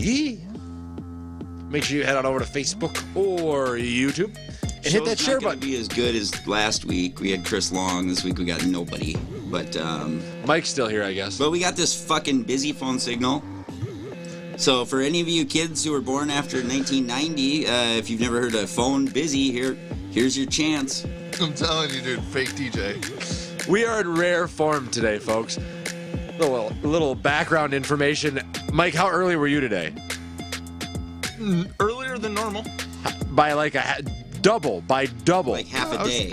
TV. Make sure you head on over to Facebook or YouTube and hit that share button. It's not going to be as good as last week. We had Chris Long. This week we got nobody. But Mike's still here, I guess. But we got this fucking busy phone signal. So for any of you kids who were born after 1990, if you've never heard a phone busy, here's your chance. I'm telling you, dude, fake DJ. We are in rare form today, folks. Little background information. Mike, how early were you today? Earlier than normal. By like double. Like half a day.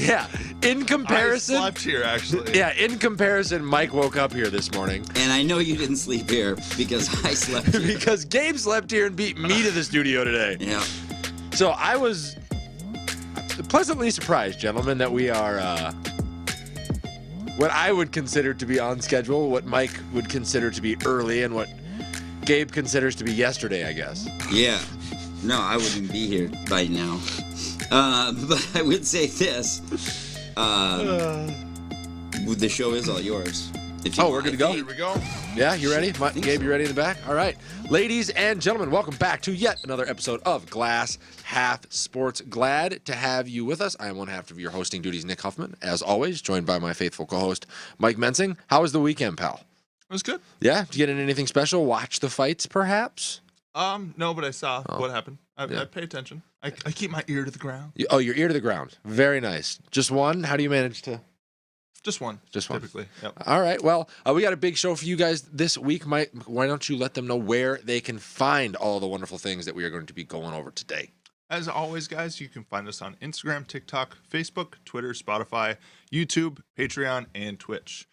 Yeah. In comparison. I slept here, actually. Yeah, in comparison, Mike woke up here this morning. And I know you didn't sleep here because I slept here. Because Gabe slept here and beat me to the studio today. Yeah. So I was pleasantly surprised, gentlemen, that we are what I would consider to be on schedule, what Mike would consider to be early, and what Gabe considers to be yesterday, I guess. Yeah. No, I wouldn't be here by now. But I would say this. The show is all yours. We're good to go? Here we go. Yeah, you ready? Gabe, so. you ready in the back? All right. Ladies and gentlemen, welcome back to yet another episode of Glass Half Sports. Glad to have you with us. I am one half of your hosting duties, Nick Huffman, as always, joined by my faithful co-host, Mike Mensing. How was the weekend, pal? It was good. Yeah? Did you get into anything special? Watch the fights, perhaps? No, but I saw what happened. I pay attention. I keep my ear to the ground. Your ear to the ground. Very nice. Just one? How do you manage to... Just one. Typically. Yep. All right. Well, we got a big show for you guys this week. Mike, why don't you let them know where they can find all the wonderful things that we are going to be going over today? As always, guys, you can find us on Instagram, TikTok, Facebook, Twitter, Spotify, YouTube, Patreon, and Twitch.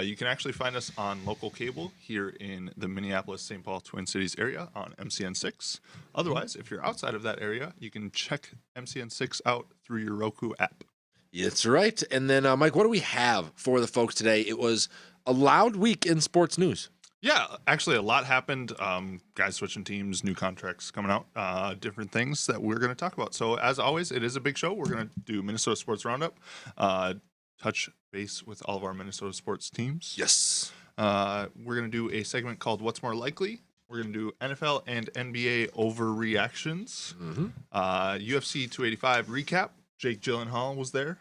You can actually find us on local cable here in the Minneapolis-St. Paul Twin Cities area on MCN6. Otherwise, if you're outside of that area, you can check MCN6 out through your Roku app. That's right. And then, Mike, what do we have for the folks today? It was a loud week in sports news. Yeah, actually a lot happened. Guys switching teams, new contracts coming out, different things that we're going to talk about. So as always, it is a big show. We're going to do Minnesota Sports Roundup, touch base with all of our Minnesota sports teams. Yes. We're going to do a segment called What's More Likely. We're going to do NFL and NBA overreactions. Mm-hmm. UFC 285 recap. Jake Gyllenhaal was there.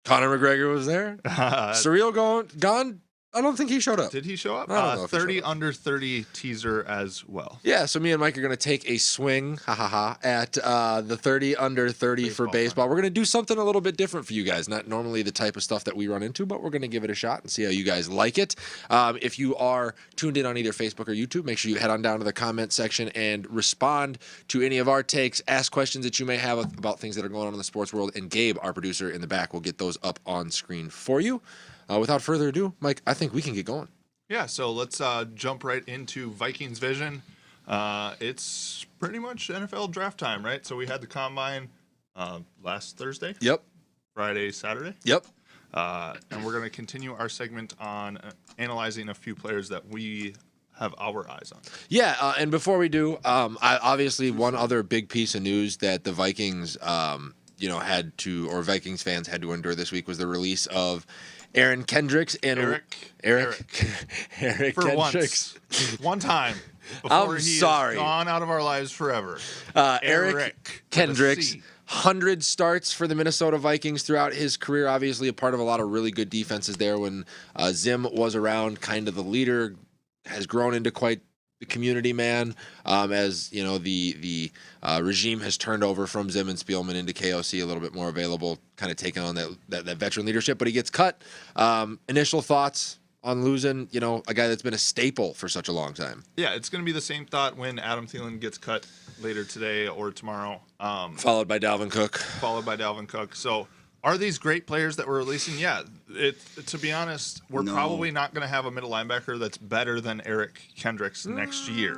Conor McGregor was there. Surreal gone. I don't think he showed up. Did he show up? I don't know if he 30 showed up. under 30 teaser as well. Yeah, so me and Mike are going to take a swing, at the 30 under 30 for baseball. We're going to do something a little bit different for you guys. Not normally the type of stuff that we run into, but we're going to give it a shot and see how you guys like it. If you are tuned in on either Facebook or YouTube, make sure you head on down to the comment section and respond to any of our takes. Ask questions that you may have about things that are going on in the sports world, and Gabe, our producer in the back, will get those up on screen for you. Without further ado, Mike, I think we can get going. Yeah, so let's jump right into Vikings Vision. It's pretty much NFL draft time, right? So we had the Combine last Thursday. Yep. Friday, Saturday. Yep. And we're going to continue our segment on analyzing a few players that we have our eyes on. Yeah, and before we do, obviously one other big piece of news that the Vikings, Vikings fans had to endure this week was the release of Aaron Kendricks and Eric for Kendricks. One time before I'm he sorry. is gone out of our lives forever. Eric Kendricks, 100 starts for the Minnesota Vikings throughout his career. Obviously a part of a lot of really good defenses there when Zim was around, kind of the leader, has grown into quite the community man, as you know, the regime has turned over from Zim and Spielman into KOC, a little bit more available, kind of taking on that veteran leadership. But he gets cut. Initial thoughts on losing, a guy that's been a staple for such a long time. Yeah, it's going to be the same thought when Adam Thielen gets cut later today or tomorrow. Followed by Dalvin Cook. So are these great players that we're releasing? Yeah. To be honest, we're probably not going to have a middle linebacker that's better than Eric Kendricks next year.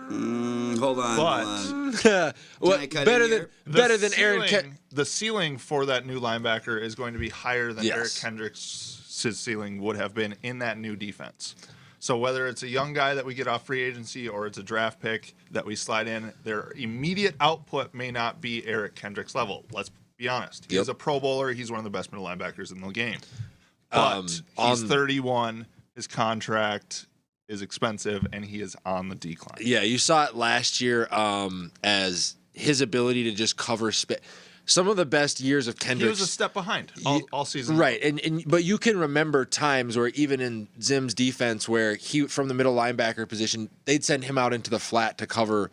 Hold on. Better than Aaron. The ceiling for that new linebacker is going to be higher than Yes. Eric Kendricks' ceiling would have been in that new defense. So whether it's a young guy that we get off free agency or it's a draft pick that we slide in, their immediate output may not be Eric Kendricks' level. Let's be honest. He's a Pro Bowler. He's one of the best middle linebackers in the game. But he's 31. His contract is expensive, and he is on the decline. Yeah, you saw it last year as his ability to just cover some of the best years of Kendrick. He was a step behind all season. Right, but you can remember times where even in Zim's defense, where he from the middle linebacker position, they'd send him out into the flat to cover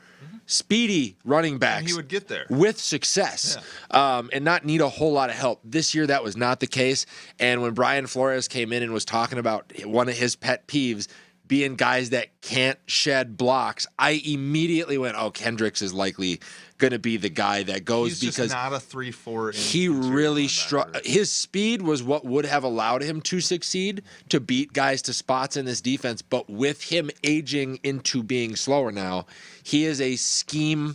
speedy running backs. And he would get there with success, and not need a whole lot of help. This year, that was not the case. And when Brian Flores came in and was talking about one of his pet peeves being guys that can't shed blocks, I immediately went, "Oh, Kendricks is likely going to be the guy that goes." He's because just not a 3-4. He really his speed was what would have allowed him to succeed, to beat guys to spots in this defense. But with him aging into being slower now, he is a scheme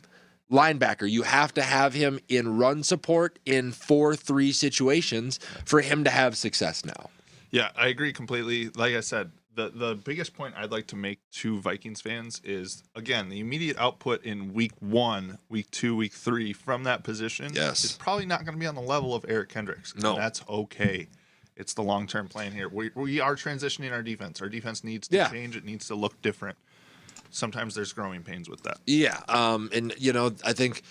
linebacker. You have to have him in run support in 4-3 situations for him to have success now. Yeah, I agree completely. Like I said, the biggest point I'd like to make to Vikings fans is, again, the immediate output in week 1, week 2, week 3 from that position is probably not going to be on the level of Eric Kendricks. No. And that's okay. It's the long-term plan here. We are transitioning our defense. Our defense needs to change. It needs to look different. Sometimes there's growing pains with that. Yeah, and, I think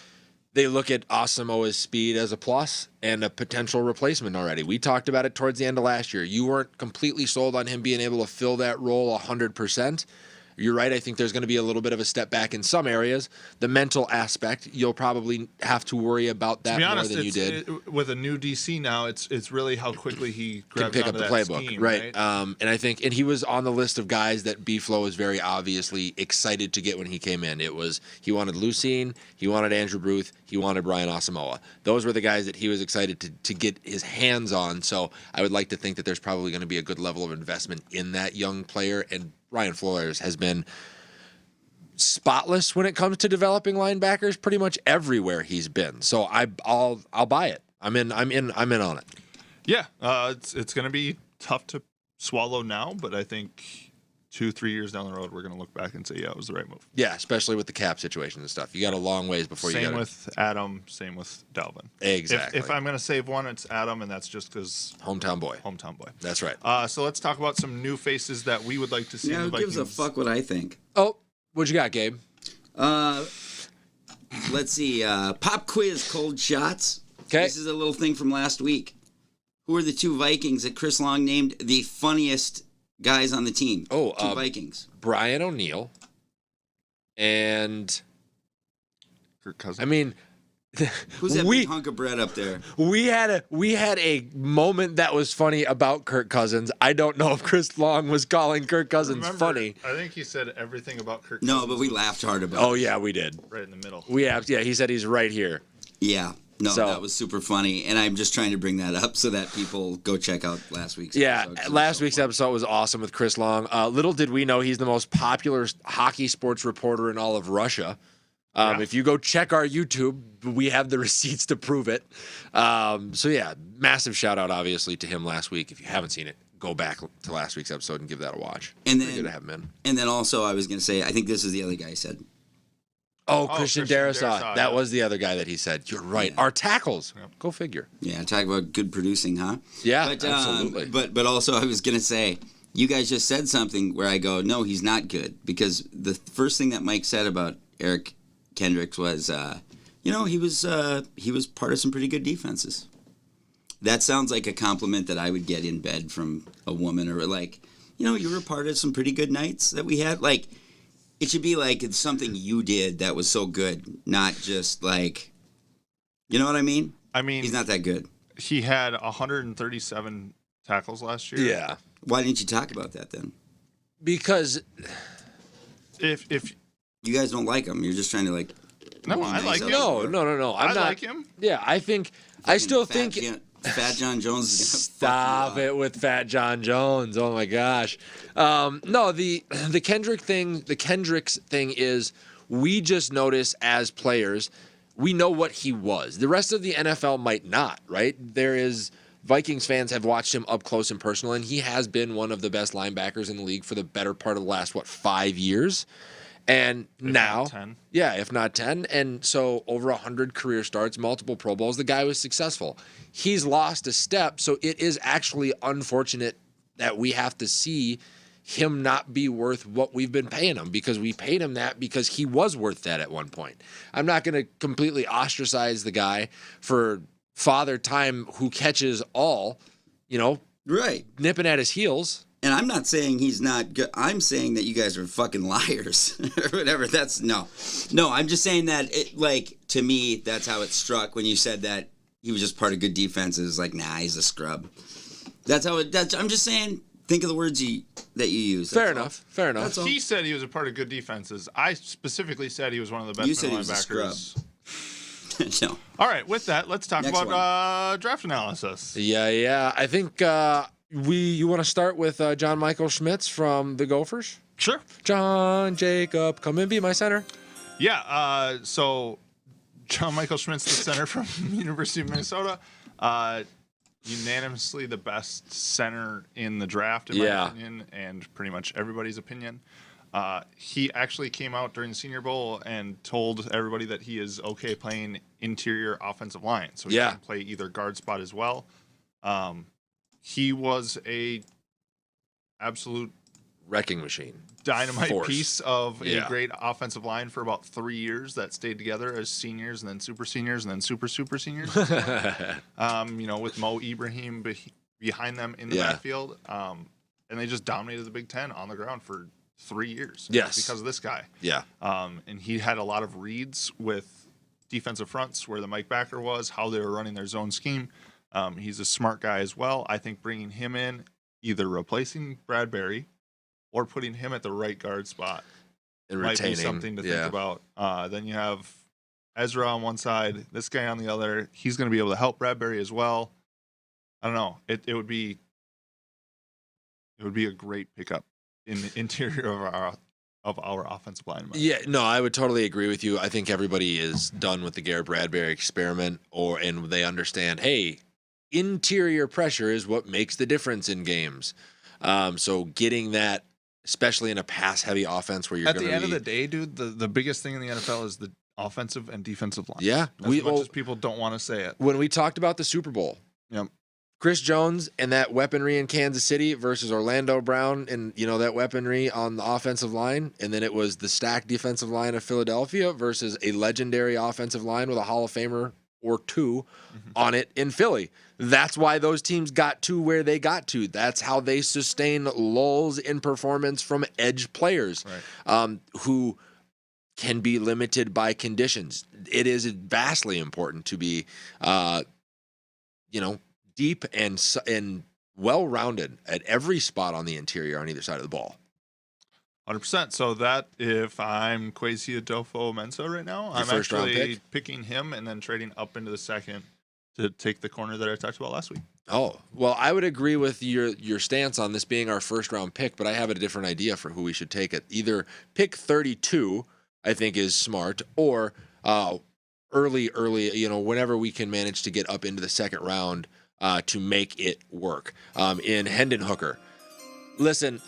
they look at Asamoah's speed as a plus and a potential replacement already. We talked about it towards the end of last year. You weren't completely sold on him being able to fill that role 100%. You're right. I think there's going to be a little bit of a step back in some areas. The mental aspect, you'll probably have to worry about that more than you did. With a new DC now, it's really how quickly he can pick up the playbook, scheme, right? And I think, and he was on the list of guys that B-Flow was very obviously excited to get when he came in. It was he wanted Lucine, he wanted Andrew Bruth, he wanted Brian Asamoah. Those were the guys that he was excited to get his hands on. So I would like to think that there's probably going to be a good level of investment in that young player. And Brian Flores has been spotless when it comes to developing linebackers pretty much everywhere he's been. So I'll buy it. I'm in on it. Yeah, it's going to be tough to swallow now, but I think 2-3 years down the road, we're going to look back and say, yeah, it was the right move. Yeah, especially with the cap situation and stuff. You got a long ways before you got Same with Adam, same with Dalvin. Exactly. If I'm going to save one, it's Adam, and that's just because hometown boy. That's right. So let's talk about some new faces that we would like to see in the Vikings. Who gives a fuck what I think? Oh, what you got, Gabe? Let's see. Pop quiz, cold shots. Okay. This is a little thing from last week. Who are the 2 Vikings that Chris Long named the funniest guys on the team? Oh, 2 Vikings. Brian O'Neill and Kirk Cousins. I mean, who's that big hunk of bread up there? We had a moment that was funny about Kirk Cousins. I don't know if Chris Long was calling Kirk Cousins funny. I think he said everything about Kirk No, Cousins. but we laughed hard about it. Oh yeah, we did. Right in the middle. He said he's right here. Yeah. No, that was super funny, and I'm just trying to bring that up so that people go check out last week's episode. Yeah, last week's episode was awesome with Chris Long. Little did we know he's the most popular hockey sports reporter in all of Russia. If you go check our YouTube, we have the receipts to prove it. So yeah, massive shout out obviously to him last week. If you haven't seen it, go back to last week's episode and give that a watch. And then, good to have him in. And then also I was going to say, I think this is the other guy I said. Christian Darrisaw. That was the other guy that he said. You're right. Yeah. Our tackles. Yep. Go figure. Yeah, talk about good producing, huh? Yeah, absolutely. But also I was going to say, you guys just said something where I go, no, he's not good. Because the first thing that Mike said about Eric Kendricks was, he was part of some pretty good defenses. That sounds like a compliment that I would get in bed from a woman, or like, you were part of some pretty good nights that we had. Like, it should be like it's something you did that was so good, not just like, you know what I mean? I mean, he's not that good. He had 137 tackles last year. Yeah. Why didn't you talk about that then? Because if you guys don't like him, you're just trying to like. No, I like him. No. I like him. Yeah, I think. I still think. Fat John Jones is gonna stop it with Fat John Jones. Oh my gosh. No, the Kendricks thing is we just notice as players, we know what he was. The rest of the NFL might not, right? Vikings fans have watched him up close and personal, and he has been one of the best linebackers in the league for the better part of the last 5 years. And now, if not 10. And so over 100 career starts, multiple Pro Bowls, the guy was successful. He's lost a step, so it is actually unfortunate that we have to see him not be worth what we've been paying him, because we paid him that because he was worth that at one point. I'm not going to completely ostracize the guy for Father Time, who catches all, Right. nipping at his heels. And I'm not saying he's not good. I'm saying that you guys are fucking liars or whatever. That's no. I'm just saying that to me, that's how it struck when you said that he was just part of good defenses. Like, nah, he's a scrub. That's how it. I'm just saying. Think of the words that you use. Fair enough. That's all. He said he was a part of good defenses. I specifically said he was one of the best You middle said he was a linebackers. No. All right, with that, let's talk Next about draft analysis. Yeah. I think you want to start with John Michael Schmitz from the Gophers? Sure. John Jacob, come and be my center. Yeah, so John Michael Schmitz, the center from University of Minnesota, unanimously the best center in the draft, in my opinion, and pretty much everybody's opinion. He actually came out during the Senior Bowl and told everybody that he is okay playing interior offensive line. So he can play either guard spot as well. He was a absolute wrecking machine. Dynamite Force. piece of a great offensive line for about 3 years that stayed together as seniors and then super seniors and then super seniors. With Mo Ibrahim behind them in the backfield. And they just dominated the Big Ten on the ground for 3 years. Yes. Because of this guy. Yeah. And he had a lot of reads with defensive fronts where the Mike backer was, how they were running their zone scheme. He's a smart guy as well. I think bringing him in, either replacing Bradbury or putting him at the right guard spot And might retaining. be something to think about. Then you have Ezra on one side, this guy on the other. He's going to be able to help Bradbury as well. I don't know. It would be a great pickup in the interior of our offensive line. Yeah, no, I would totally agree with you. I think everybody is done with the Garrett Bradbury experiment, and they understand, hey, interior pressure is what makes the difference in games. So getting that, especially in a pass-heavy offense where you're at the end of the day, dude, the biggest thing in the NFL is the offensive and defensive line. Yeah, as much as people don't want to say it. When we talked about the Super Bowl, Chris Jones and that weaponry in Kansas City versus Orlando Brown and that weaponry on the offensive line, and then it was the stacked defensive line of Philadelphia versus a legendary offensive line with a Hall of Famer or two on it in Philly. That's why those teams got to where they got to. That's how they sustain lulls in performance from edge players who can be limited by conditions. It is vastly important to be, deep and well-rounded at every spot on the interior on either side of the ball. 100%. So that if I'm Kwesi Adofo-Mensah right now, I'm actually picking him and then trading up into the second to take the corner that I talked about last week. Oh, well, I would agree with your stance on this being our first-round pick, but I have a different idea for who we should take it. Either pick 32, I think is smart, or early, whenever we can manage to get up into the second round to make it work. In Hendon Hooker. Listen,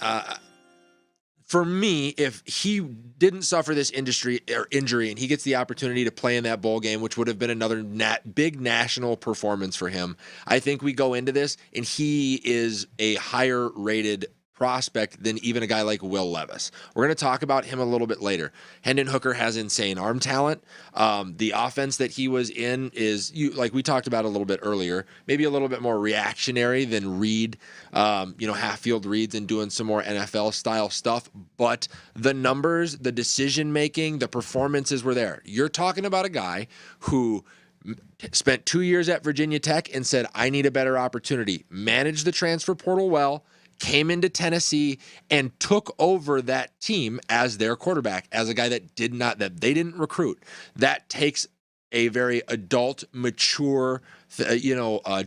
for me, if he didn't suffer this injury and he gets the opportunity to play in that bowl game, which would have been another big national performance for him, I think we go into this and he is a higher rated prospect than even a guy like Will Levis. We're going to talk about him a little bit later. Hendon Hooker has insane arm talent. The offense that he was in is, like we talked about a little bit earlier, maybe a little bit more reactionary than read, half-field reads and doing some more NFL-style stuff. But the numbers, the decision-making, the performances were there. You're talking about a guy who spent 2 years at Virginia Tech and said, I need a better opportunity. Managed the transfer portal well, came into Tennessee and took over that team as their quarterback, as a guy that they didn't recruit. That takes a very adult, mature,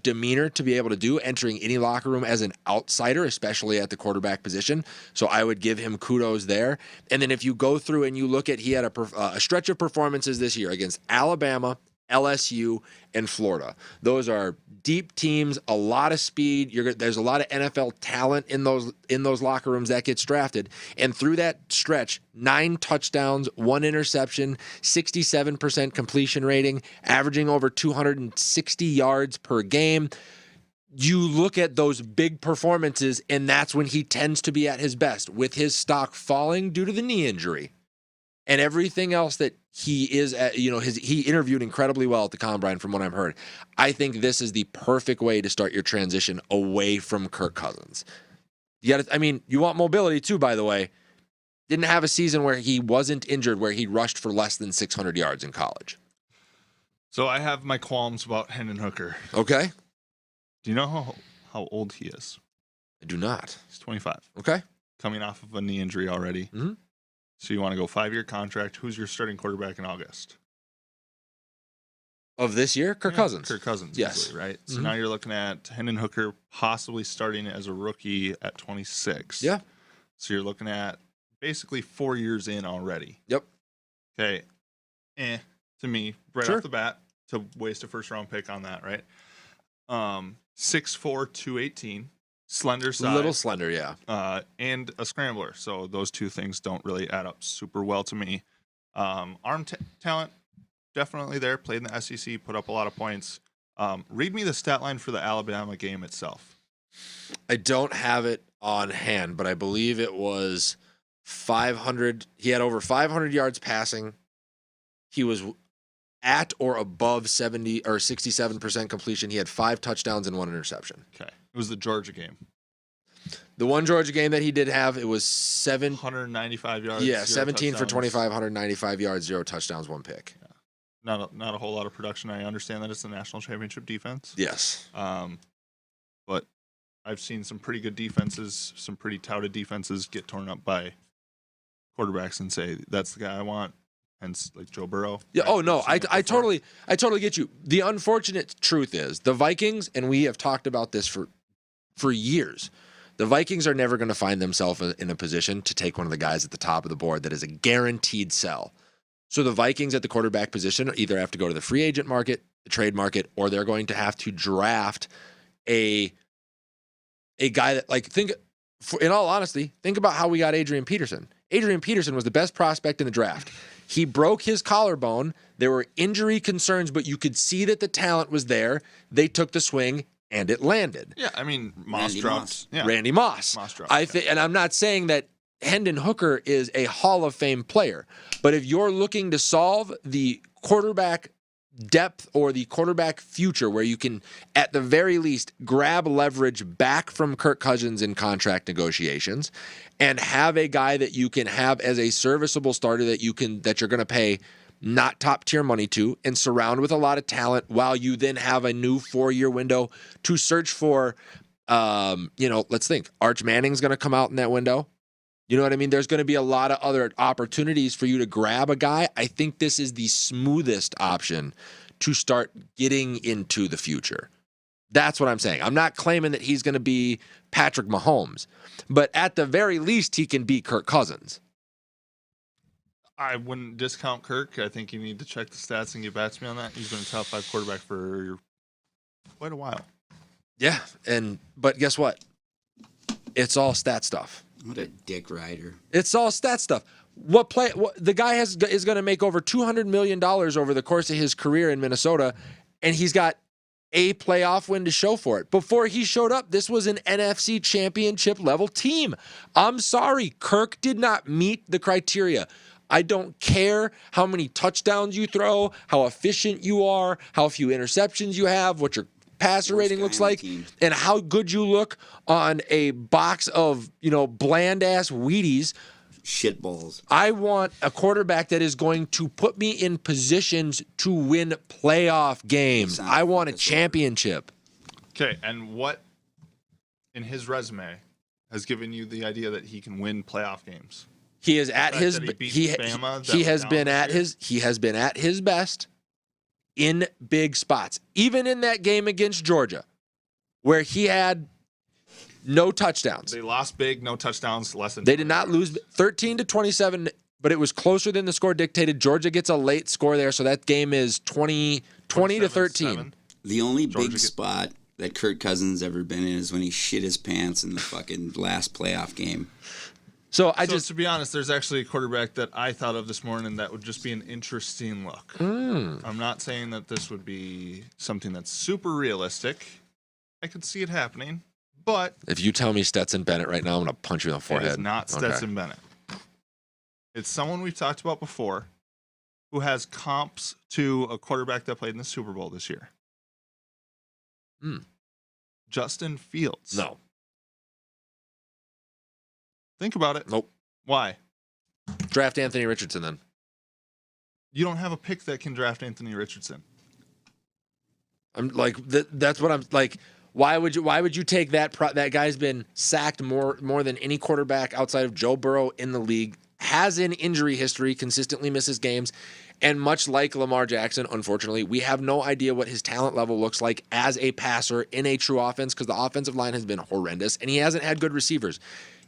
demeanor to be able to do, entering any locker room as an outsider, especially at the quarterback position. So I would give him kudos there. And then if you go through and you look at, he had a stretch of performances this year against Alabama, LSU, and Florida. Those are deep teams, a lot of speed. There's a lot of NFL talent in those locker rooms that gets drafted. And through that stretch, 9 touchdowns, 1 interception, 67% completion rating, averaging over 260 yards per game. you look at those big performances, and that's when he tends to be at his best, with his stock falling due to the knee injury and everything else that he is at. He interviewed incredibly well at the Combine from what I've heard. I think this is the perfect way to start your transition away from Kirk Cousins. You want mobility too, by the way. Didn't have a season where he wasn't injured, where he rushed for less than 600 yards in college. So I have my qualms about Hendon Hooker. Okay. Do you know how old he is? I do not. He's 25. Okay. Coming off of a knee injury already. Mm-hmm. So you want to go 5-year contract. Who's your starting quarterback in August? Of this year? Kirk Cousins. Kirk Cousins, yes. Easily, right? So Mm-hmm. now you're looking at Hendon Hooker possibly starting as a rookie at 26. Yeah. So you're looking at basically 4 years in already. Yep. Okay. To me, right Sure. off the bat, to waste a first-round pick on that, right? 6'4", 218, slender side. Little slender, yeah. And a scrambler. So those two things don't really add up super well to me. Arm talent, definitely there. Played in the SEC, put up a lot of points. Read me the stat line for the Alabama game itself. I don't have it on hand, but I believe it was 500. He had over 500 yards passing. He was at or above 70 or 67% completion. He had 5 touchdowns and 1 interception. Okay. It was the Georgia game. The one Georgia game that he did have, it was 195 yards. Yeah, 0 17 for touchdowns. 25, 195 yards, 0 touchdowns, 1 pick. Not a whole lot of production. I understand that it's the national championship defense. Yes. But I've seen some pretty good defenses, some pretty touted defenses get torn up by quarterbacks and say, that's the guy I want. Hence, like Joe Burrow. Yeah. Right? Oh no, I've seen it before. I totally get you. The unfortunate truth is the Vikings, and we have talked about this for years. The Vikings are never going to find themselves in a position to take one of the guys at the top of the board that is a guaranteed sell. So the Vikings at the quarterback position either have to go to the free agent market, the trade market, or they're going to have to draft a guy that in all honesty, think about how we got Adrian Peterson. Adrian Peterson was the best prospect in the draft. He broke his collarbone. There were injury concerns, but you could see that the talent was there. They took the swing, and it landed. Yeah, I mean, Moss Randy dropped. Moss. Yeah. Randy Moss. Moss dropped. And I'm not saying that Hendon Hooker is a Hall of Fame player, but if you're looking to solve the quarterback depth or the quarterback future where you can, at the very least, grab leverage back from Kirk Cousins in contract negotiations and have a guy that you can have as a serviceable starter that you're going to pay not top tier money to and surround with a lot of talent while you then have a new 4-year window to search for, let's think, Arch Manning's going to come out in that window. You know what I mean? There's going to be a lot of other opportunities for you to grab a guy. I think this is the smoothest option to start getting into the future. That's what I'm saying. I'm not claiming that he's going to be Patrick Mahomes, but at the very least, he can be Kirk Cousins. I wouldn't discount Kirk. I think you need to check the stats and get back to me on that. He's been a top 5 quarterback for quite a while. Yeah, but guess what? It's all stat stuff. What a dick rider. It's all stat stuff. The guy is going to make over $200 million over the course of his career in Minnesota, and he's got a playoff win to show for it. Before he showed up, this was an NFC championship level team. I'm sorry, Kirk did not meet the criteria. I don't care how many touchdowns you throw, how efficient you are, how few interceptions you have, what your passer Worst rating guy looks on the like, team. and how good you look on a box of, bland ass Wheaties. Shitballs. I want a quarterback that is going to put me in positions to win playoff games. I want a championship. Okay, and what in his resume has given you the idea that he can win playoff games? He is at fact his that he beat he Bama, that he was has down been this at year? he has been at his best in big spots. Even in that game against Georgia, where he had no touchdowns. They lost big, no touchdowns, less than They did 20 not yards. lose 13-27, but it was closer than the score dictated. Georgia gets a late score there, so that game is 20 to 13. 27. The only Georgia big spot that Kirk Cousins ever been in is when he shit his pants in the fucking last playoff game. So To be honest, there's actually a quarterback that I thought of this morning that would just be an interesting look. I'm not saying that this would be something that's super realistic, I could see it happening, but If you tell me Stetson Bennett right now, I'm going to punch you in the it forehead. is not Stetson Bennett. It's someone we've talked about before who has comps to a quarterback that played in the Super Bowl this year. Justin Fields. No. Think about it. Nope. Why? Draft Anthony Richardson then. You don't have a pick that can draft Anthony Richardson. I'm like that's what I'm like. Why would you take that? That guy's been sacked more than any quarterback outside of Joe Burrow in the league. Has an injury history, consistently misses games, and much like Lamar Jackson, unfortunately, we have no idea what his talent level looks like as a passer in a true offense because the offensive line has been horrendous and he hasn't had good receivers.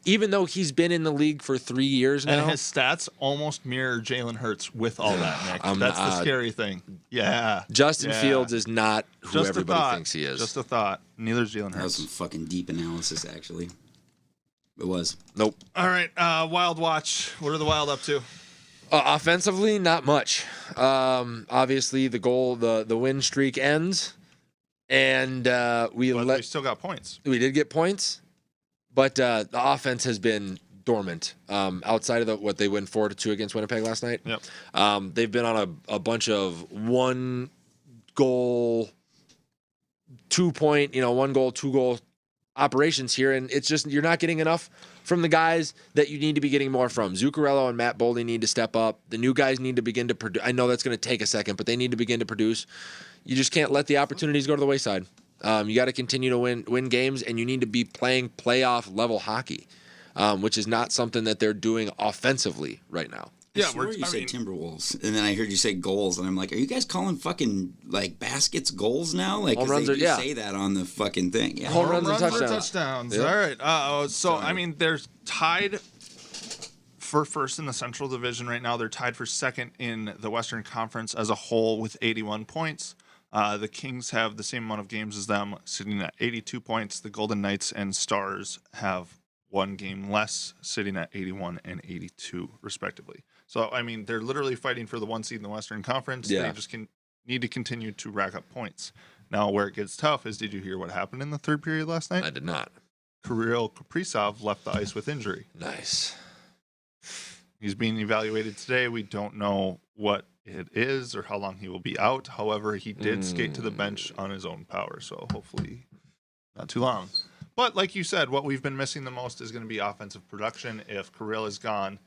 Even though he's been in the league for 3 years now. And his stats almost mirror Jalen Hurts with all that, Nick. That's the scary thing. Yeah. Justin Fields is not who Just everybody thinks he is. Just a thought. Neither's Jalen That was Hurts. some fucking deep analysis, actually. It was. Nope. All right, Wild Watch. What are the Wild up to? Offensively, not much. Obviously, the win streak ends, and We still got points. we did get points, but the offense has been dormant. Outside of what they win 4-2 against Winnipeg last night. Yep. They've been on a bunch of 1 goal, 2 point, 1 goal, 2 goal operations here, and it's just you're not getting enough from the guys that you need to be getting more from. Zuccarello and Matt Boldy need to step up. The new guys need to begin to produce. I know that's going to take a second, but they need to begin to produce. You just can't let the opportunities go to the wayside. You got to continue to win games, and you need to be playing playoff level hockey, which is not something that they're doing offensively right now. I swore you said Timberwolves, and then I heard you say goals, and I'm like, are you guys calling fucking like baskets goals now? Like, 'cause Home runs they are- do yeah. say that on the fucking thing. Yeah. Home runs and or touchdowns. touchdowns. Yep. All right. So, I mean, they're tied for first in the Central Division right now. They're tied for second in the Western Conference as a whole with 81 points. The Kings have the same amount of games as them, sitting at 82 points. The Golden Knights and Stars have 1 game less, sitting at 81 and 82, respectively. So, I mean, they're literally fighting for the 1 seed in the Western Conference. Yeah. They just need to continue to rack up points. Now, where it gets tough is, did you hear what happened in the third period last night? I did not. Kirill Kaprizov left the ice with injury. Nice. He's being evaluated today. We don't know what it is or how long he will be out. However, he did skate to the bench on his own power, so hopefully not too long. But like you said, what we've been missing the most is going to be offensive production. If Kirill is gone,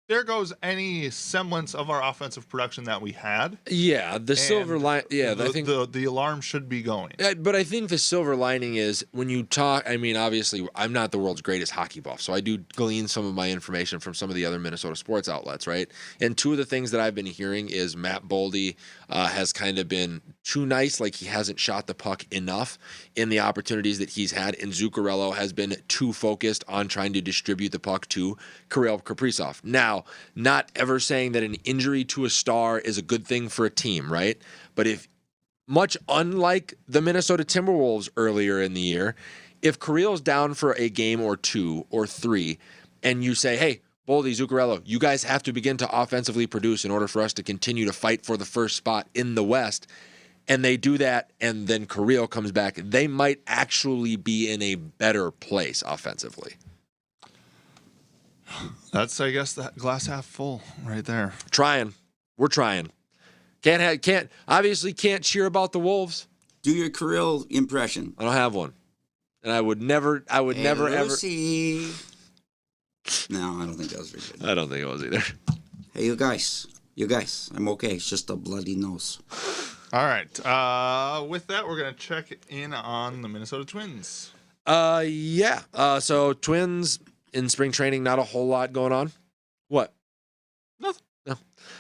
there goes any semblance of our offensive production that we had. Yeah, the silver line. Yeah, I think the alarm should be going. But I think the silver lining is when you talk. I mean, obviously, I'm not the world's greatest hockey buff, so I do glean some of my information from some of the other Minnesota sports outlets, right? And 2 of the things that I've been hearing is Matt Boldy has kind of been too nice, like he hasn't shot the puck enough in the opportunities that he's had, and Zuccarello has been too focused on trying to distribute the puck to Kirill Kaprizov. Now, not ever saying that an injury to a star is a good thing for a team, right? But if much unlike the Minnesota Timberwolves earlier in the year, if Kirill's down for a game or 2 or 3, and you say, hey, Boldy, Zuccarello, you guys have to begin to offensively produce in order for us to continue to fight for the first spot in the West, and they do that, and then Kirill comes back, they might actually be in a better place offensively. That's, I guess, that glass half full right there. We're trying. Obviously can't cheer about the Wolves. Do your Kirill impression. I don't have one. And I would never ever. Lucy. No, I don't think that was very good. I don't think it was either. Hey, you guys, I'm okay. It's just a bloody nose. All right. With that, we're going to check in on the Minnesota Twins. Yeah. So Twins in spring training, not a whole lot going on. What? Nothing. No.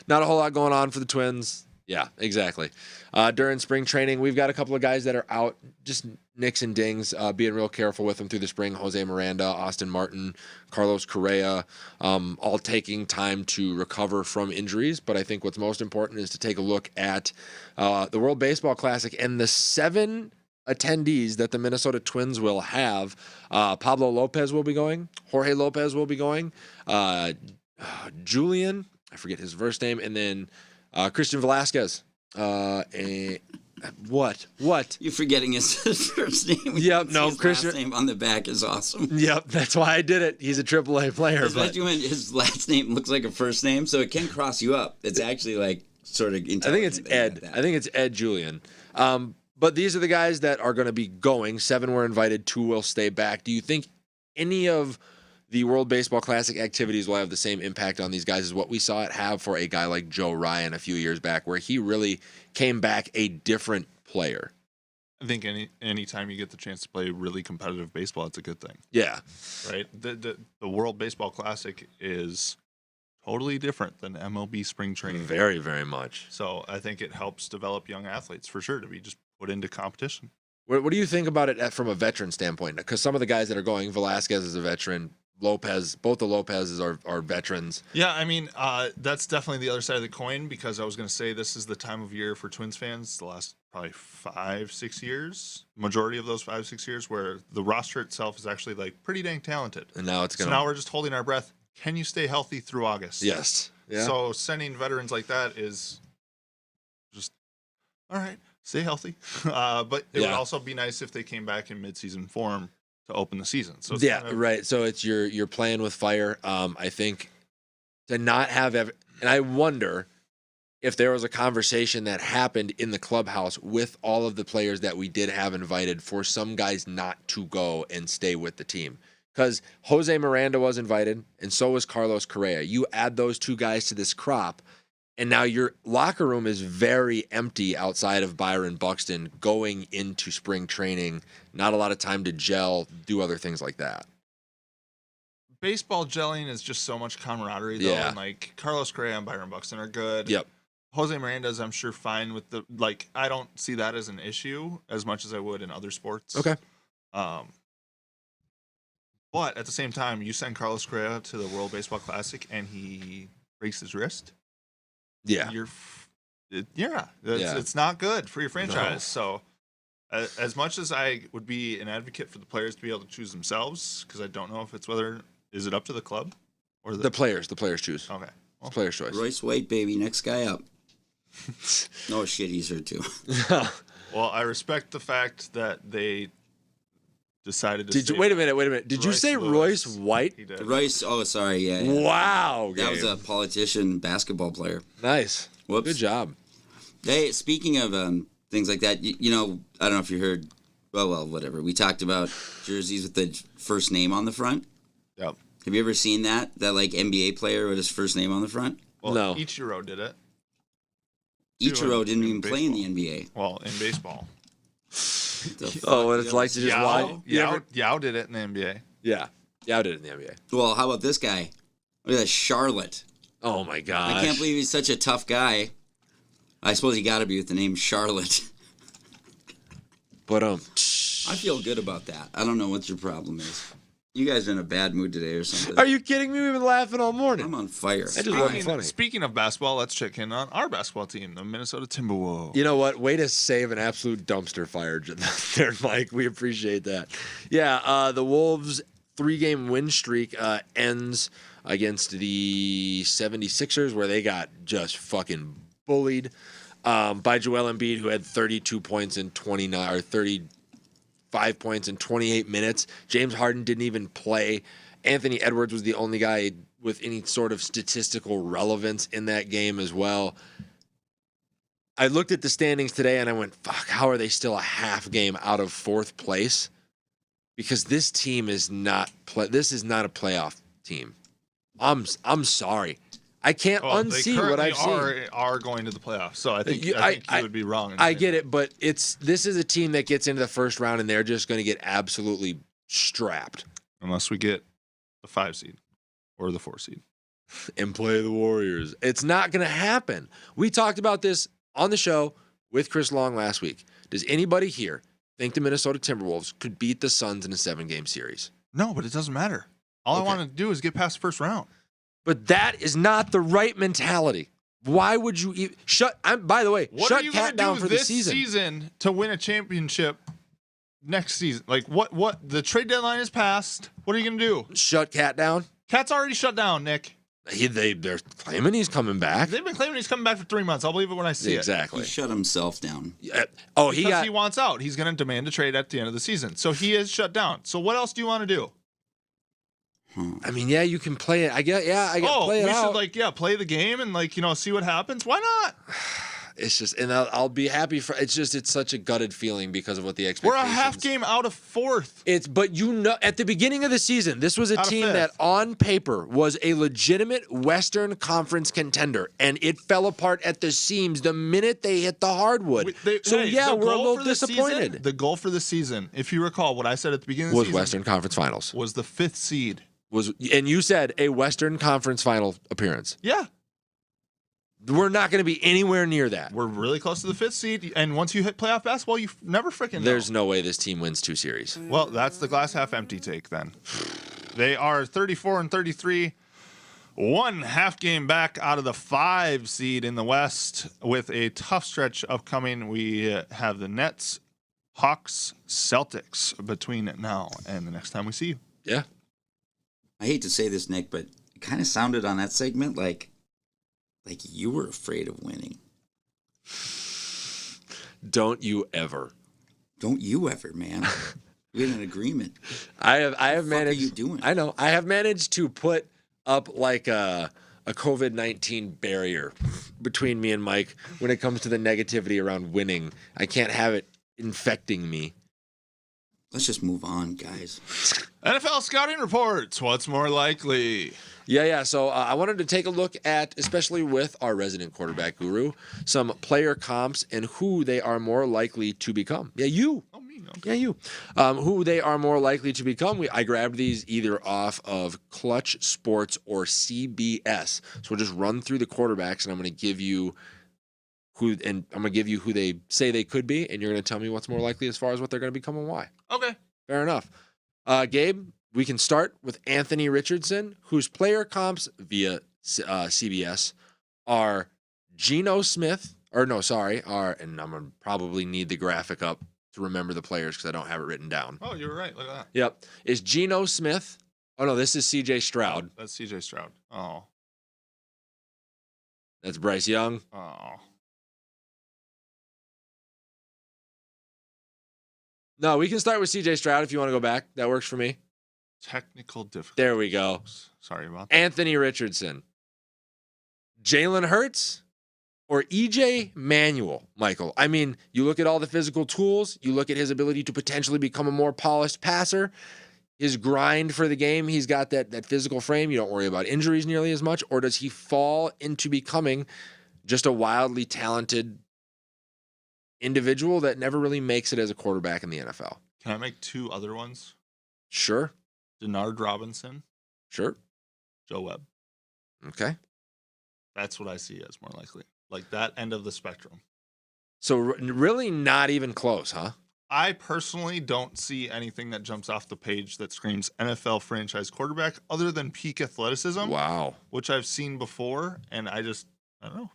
Not a whole lot going on for the Twins. Yeah, exactly. During spring training, we've got a couple of guys that are out, just nicks and dings, being real careful with them through the spring. Jose Miranda, Austin Martin, Carlos Correa, all taking time to recover from injuries. But I think what's most important is to take a look at the World Baseball Classic and the 7 attendees that the Minnesota Twins will have. Pablo Lopez will be going. Jorge Lopez will be going. Julian, I forget his first name, and then Christian Velasquez. And What? You're forgetting his first name. Yep, no, his Christian. last name on the back is awesome. Yep, that's why I did it. He's a AAA player. Especially when his last name looks like a first name, so it can cross you up. It's actually like sort of intelligent. I think it's Ed. I think it's Ed Julian. But these are the guys that are going to be going. 7 were invited, 2 will stay back. Do you think any of the World Baseball Classic activities will have the same impact on these guys as what we saw it have for a guy like Joe Ryan a few years back, where he really came back a different player? I think any time you get the chance to play really competitive baseball, it's a good thing. Yeah. Right? The World Baseball Classic is totally different than MLB spring training. Very, very much. So I think it helps develop young athletes for sure to be just put into competition. What do you think about it from a veteran standpoint? Because some of the guys that are going, Velasquez is a veteran, Lopez, both the Lopez's are veterans. Yeah, I mean, that's definitely the other side of the coin, because I was going to say this is the time of year for Twins fans, the last probably 5-6 years, majority of those 5-6 years, where the roster itself is actually like pretty dang talented. And now it's going So now we're just holding our breath. Can you stay healthy through August? Yes. Yeah. So sending veterans like that is just, all right, stay healthy. But it would also be nice if they came back in midseason form to open the season. So it's kind of, right. So it's you're playing with fire. I think to not have and I wonder if there was a conversation that happened in the clubhouse with all of the players that we did have invited for some guys not to go and stay with the team. Because Jose Miranda was invited, and so was Carlos Correa. You add those 2 guys to this crop, and now your locker room is very empty outside of Byron Buxton going into spring training. Not a lot of time to gel, do other things like that. baseball gelling is just so much camaraderie, though. Yeah. And like Carlos Correa and Byron Buxton are good. Yep. Jose Miranda's, I'm sure, fine with the like. I don't see that as an issue as much as I would in other sports. Okay. But at the same time, you send Carlos Correa to the World Baseball Classic and he breaks his wrist. Yeah. It's not good for your franchise. No. So, as much as I would be an advocate for the players to be able to choose themselves, because I don't know if it's is it up to the club or the players choose. Okay, well, players' choice. Royce White, baby, next guy up. No shit, he's hurt too. Well, I respect the fact that they decided to. Wait a minute. Did you say Royce White? He did. Royce. Oh, sorry. Yeah. Wow. That was a politician, basketball player. Nice. Whoops. Good job. Hey, speaking of things like that, you know, I don't know if you heard. Well, whatever. We talked about jerseys with the first name on the front. Yep. Have you ever seen that like NBA player with his first name on the front? Well, no. Ichiro did it. Ichiro didn't even play in the NBA. Well, in baseball. What it's like to just watch. Yao did it in the NBA. Yeah. Yao did it in the NBA. Well, how about this guy? Look at that, Charlotte. Oh, my gosh. I can't believe he's such a tough guy. I suppose he got to be with the name Charlotte. But I feel good about that. I don't know what your problem is. You guys are in a bad mood today or something. Are you kidding me? We've been laughing all morning. I'm on fire. That just wasn't funny. Speaking of basketball, let's check in on our basketball team, the Minnesota Timberwolves. You know what? Way to save an absolute dumpster fire there, Mike. We appreciate that. Yeah, the Wolves' 3-game win streak ends against the 76ers, where they got just fucking bullied by Joel Embiid, who had 32 points in 35 points in 28 minutes. James Harden didn't even play. Anthony Edwards was the only guy with any sort of statistical relevance in that game as well. I looked at the standings today and I went, fuck, how are they still a half game out of 4th place? Because this team is not this is not a playoff team. I'm sorry. I can't unsee what I've seen. Are going to the playoffs, so I think you would be wrong. I get it, but this is a team that gets into the first round and they're just going to get absolutely strapped. Unless we get the 5 seed or the 4 seed and play the Warriors. It's not going to happen. We talked about this on the show with Chris Long last week. Does anybody here think the Minnesota Timberwolves could beat the Suns in a 7-game series? No, but it doesn't matter. All I want to do is get past the first round. But that is not the right mentality. Why would you even by the way, shut Cat down for the season. This season to win a championship next season? Like what the trade deadline is passed. What are you going to do? Shut Cat down? Cat's already shut down, Nick. They're claiming he's coming back. They've been claiming he's coming back for 3 months. I'll believe it when I see Exactly. He shut himself down. Oh, because he wants out. He's going to demand a trade at the end of the season. So he is shut down. So what else do you want to do? I mean, yeah, you can play it. I get play it out. We should play the game and see what happens. Why not? It's just, and I'll be happy for. It's such a gutted feeling because of what the expectations. We're a half game out of fourth. But at the beginning of the season, this was a team that on paper was a legitimate Western Conference contender, and it fell apart at the seams the minute they hit the hardwood. We're a little disappointed. The goal for the season, if you recall what I said at the beginning of the season, was Western Conference Finals. Was the 5th seed. And you said a Western Conference Final appearance. Yeah. We're not going to be anywhere near that. We're really close to the 5th seed, and once you hit playoff basketball, you never freaking know. There's no way this team wins 2 series. Well, that's the glass half empty take then. They are 34-33, 1 half game back out of the 5 seed in the West with a tough stretch upcoming. We have the Nets, Hawks, Celtics between now and the next time we see you. Yeah. I hate to say this, Nick, but it kind of sounded on that segment like you were afraid of winning. Don't you ever. Don't you ever, man. We had an agreement. I have managed. What are you doing? I know. I have managed to put up like a COVID-19 barrier between me and Mike when it comes to the negativity around winning. I can't have it infecting me. Let's just move on, guys. NFL scouting reports. What's more likely? Yeah. So I wanted to take a look at, especially with our resident quarterback guru, some player comps and who they are more likely to become. Yeah, you. Oh, me. Okay. Yeah, you. Who they are more likely to become. I grabbed these either off of Clutch Sports or CBS. So we'll just run through the quarterbacks, and I'm going to give you who they say they could be, and you're going to tell me what's more likely as far as what they're going to become and why. Okay. Fair enough. Gabe, we can start with Anthony Richardson, whose player comps via CBS are Geno Smith, and I'm going to probably need the graphic up to remember the players because I don't have it written down. Oh, you're right. Look at that. Yep. Is Geno Smith. Oh, no, this is CJ Stroud. Oh, that's CJ Stroud. Oh. That's Bryce Young. Oh. No, we can start with CJ Stroud if you want to go back. That works for me. Technical difficulties. There we go. Sorry about that. Anthony Richardson. Jalen Hurts or EJ Manuel, Michael. I mean, you look at all the physical tools. You look at his ability to potentially become a more polished passer. His grind for the game. He's got that physical frame. You don't worry about injuries nearly as much. Or does he fall into becoming just a wildly talented individual that never really makes it as a quarterback in the NFL? Can I make 2 other ones? Sure. Denard Robinson. Sure. Joe Webb. Okay. That's what I see as more likely. Like that end of the spectrum. So really not even close, huh? I personally don't see anything that jumps off the page that screams NFL franchise quarterback other than peak athleticism. Wow. Which I've seen before, and I don't know.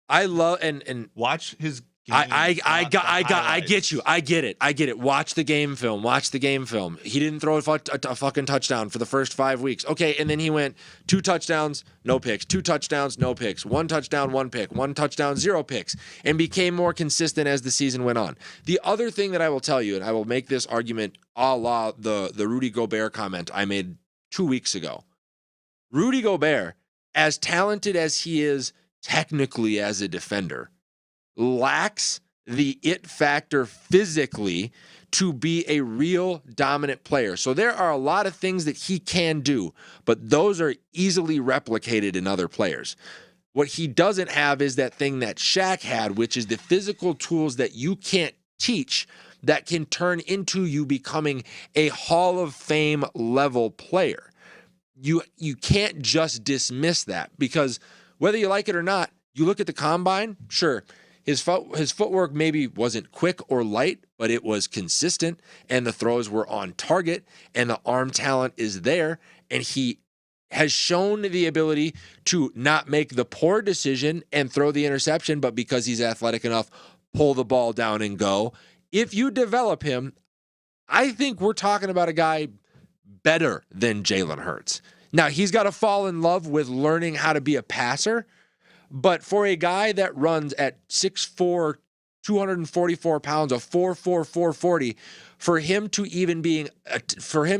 I love and watch his game. I get you. I get it. Watch the game film. He didn't throw a fucking touchdown for the first 5 weeks. Okay, and then he went 2 touchdowns, no picks. 2 touchdowns, no picks. 1 touchdown, 1 pick. 1 touchdown, 0 picks, and became more consistent as the season went on. The other thing that I will tell you, and I will make this argument a la the Rudy Gobert comment I made 2 weeks ago. Rudy Gobert, as talented as he is technically as a defender, lacks the it factor physically to be a real dominant player. So there are a lot of things that he can do, but those are easily replicated in other players. What he doesn't have is that thing that Shaq had, which is the physical tools that you can't teach that can turn into you becoming a Hall of Fame level player. You can't just dismiss that because whether you like it or not, you look at the combine, sure, his footwork maybe wasn't quick or light, but it was consistent, and the throws were on target, and the arm talent is there, and he has shown the ability to not make the poor decision and throw the interception, but because he's athletic enough, pull the ball down and go. If you develop him, I think we're talking about a guy better than Jalen Hurts. Now, he's got to fall in love with learning how to be a passer, but for a guy that runs at 6'4", 244 pounds, a 4'4", 440, for him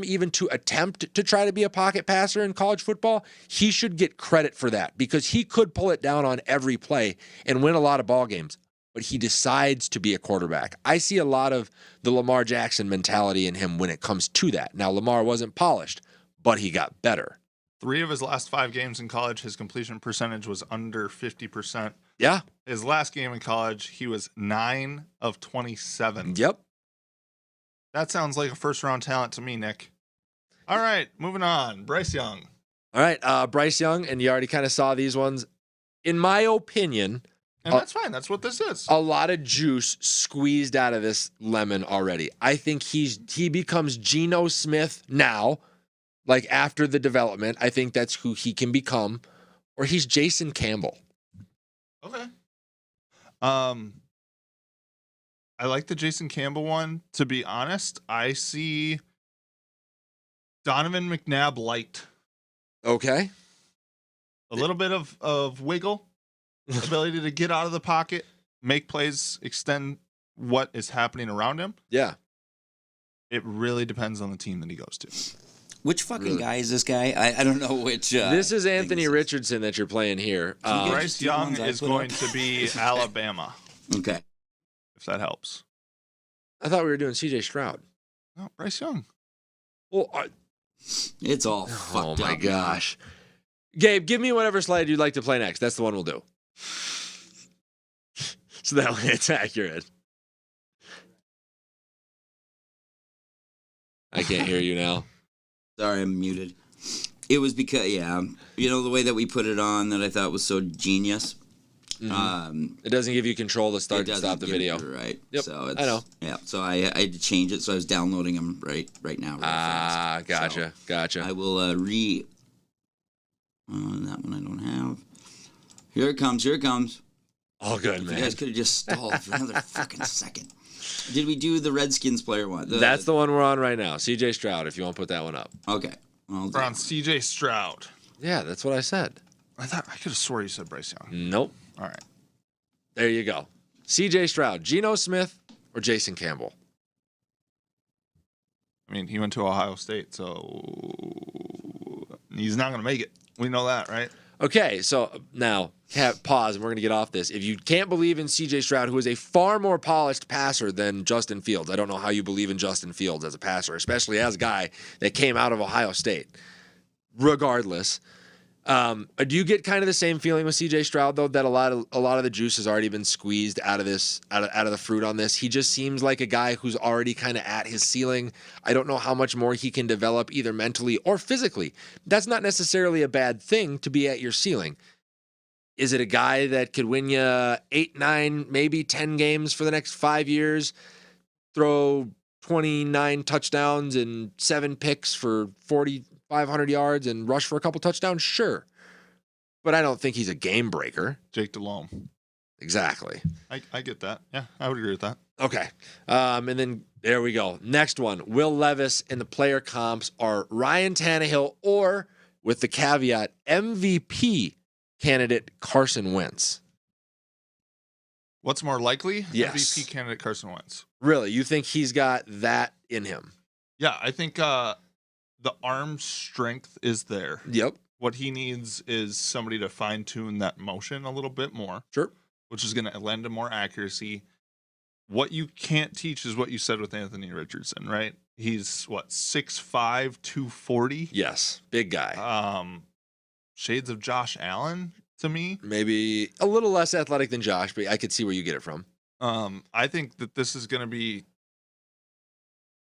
even to attempt to try to be a pocket passer in college football, he should get credit for that because he could pull it down on every play and win a lot of ball games. But he decides to be a quarterback. I see a lot of the Lamar Jackson mentality in him when it comes to that. Now, Lamar wasn't polished, but he got better. 3 of his last 5 games in college, his completion percentage was under 50%. Yeah. His last game in college, he was 9 of 27. Yep. That sounds like a first-round talent to me, Nick. All right, moving on. Bryce Young. All right, Bryce Young, and you already kind of saw these ones. In my opinion, And that's fine. That's what this is. a lot of juice squeezed out of this lemon already. I think he becomes Geno Smith now, like after the development. I think that's who he can become, or he's Jason Campbell. Okay. I like the Jason Campbell one. To be honest, I see Donovan McNabb light. Okay. A little bit of wiggle, ability to get out of the pocket, make plays, extend what is happening around him. Yeah. It really depends on the team that he goes to. Which fucking guy is this guy? I don't know which. This is Anthony thing Richardson that you're playing here. Bryce Young ones I is put going up. to be Alabama, Okay. if that helps. I thought we were doing C.J. Stroud. No, Bryce Young. Well, It's all fucked oh up. my man. gosh. Gabe, give me whatever slide you'd like to play next. That's the one we'll do. So that way it's accurate. I can't hear you now. Sorry, I'm muted. It was because, the way that we put it on that I thought was so genius. It doesn't give you control to start It and doesn't stop the give video. it right. Yep, So I know. Yeah, so I had to change it, so I was downloading them right now. Really fast. Gotcha. So Gotcha. I will that one I don't have. Here it comes. All good, You man. guys could have just stalled for another fucking second. Did we do the Redskins player one? That's the one we're on right now. CJ Stroud, if you want to put that one up. Okay. Well, We're on CJ Stroud. Yeah, that's what I said. I could have swore you said Bryce Young. Nope. All right. There you go. CJ Stroud, Geno Smith, or Jason Campbell? I mean, he went to Ohio State, so he's not going to make it. We know that, right? Okay, so now pause, and we're going to get off this. If you can't believe in CJ Stroud, who is a far more polished passer than Justin Fields, I don't know how you believe in Justin Fields as a passer, especially as a guy that came out of Ohio State. Regardless, do you get kind of the same feeling with CJ Stroud though, that a lot of the juice has already been squeezed out of the fruit on this? He just seems like a guy who's already kind of at his ceiling. I don't know how much more he can develop either mentally or physically. That's not necessarily a bad thing to be at your ceiling. Is it a guy that could win you 8, 9, maybe 10 games for the next 5 years, throw 29 touchdowns and 7 picks for 4,500 yards and rush for a couple touchdowns? Sure. But I don't think he's a game breaker. Jake Delhomme. Exactly. I get that. Yeah, I would agree with that. Okay. And then there we go. Next one. Will Levis and the player comps are Ryan Tannehill or, with the caveat, MVP candidate Carson Wentz. What's more likely? Yes. MVP candidate Carson Wentz. Really? You think he's got that in him? Yeah, I think the arm strength is there. Yep. What he needs is somebody to fine tune that motion a little bit more, Sure. which is going to lend to more accuracy. What you can't teach is what you said with Anthony Richardson, right? He's 6'5", 240. Yes. Big guy. Shades of Josh Allen to me. Maybe a little less athletic than Josh, but I could see where you get it from. I think that this is going to be.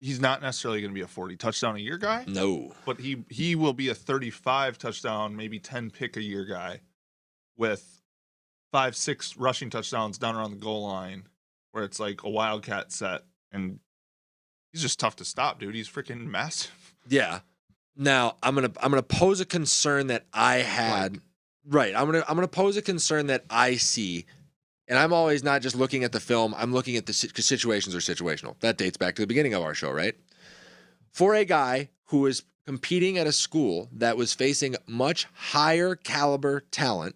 He's not necessarily going to be a 40 touchdown a year guy. No. But he will be a 35 touchdown, maybe 10 pick a year guy with 5-6 rushing touchdowns down around the goal line where it's like a wildcat set, and he's just tough to stop, dude. He's freaking massive. Yeah. Now I'm gonna pose a concern that I had. Right. I'm gonna pose a concern that I see, and I'm always not just looking at the film. I'm looking at the situations are situational. That dates back to the beginning of our show, right? For a guy who is competing at a school that was facing much higher caliber talent,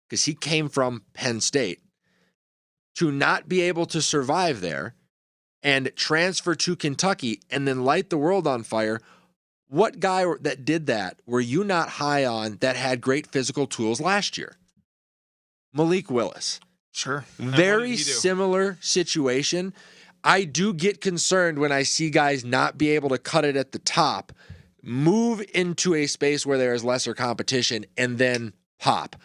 because he came from Penn State, to not be able to survive there and transfer to Kentucky and then light the world on fire. What guy that did that were you not high on that had great physical tools last year? Malik Willis. Sure. Very similar situation. I do get concerned when I see guys not be able to cut it at the top, move into a space where there is lesser competition, and then pop.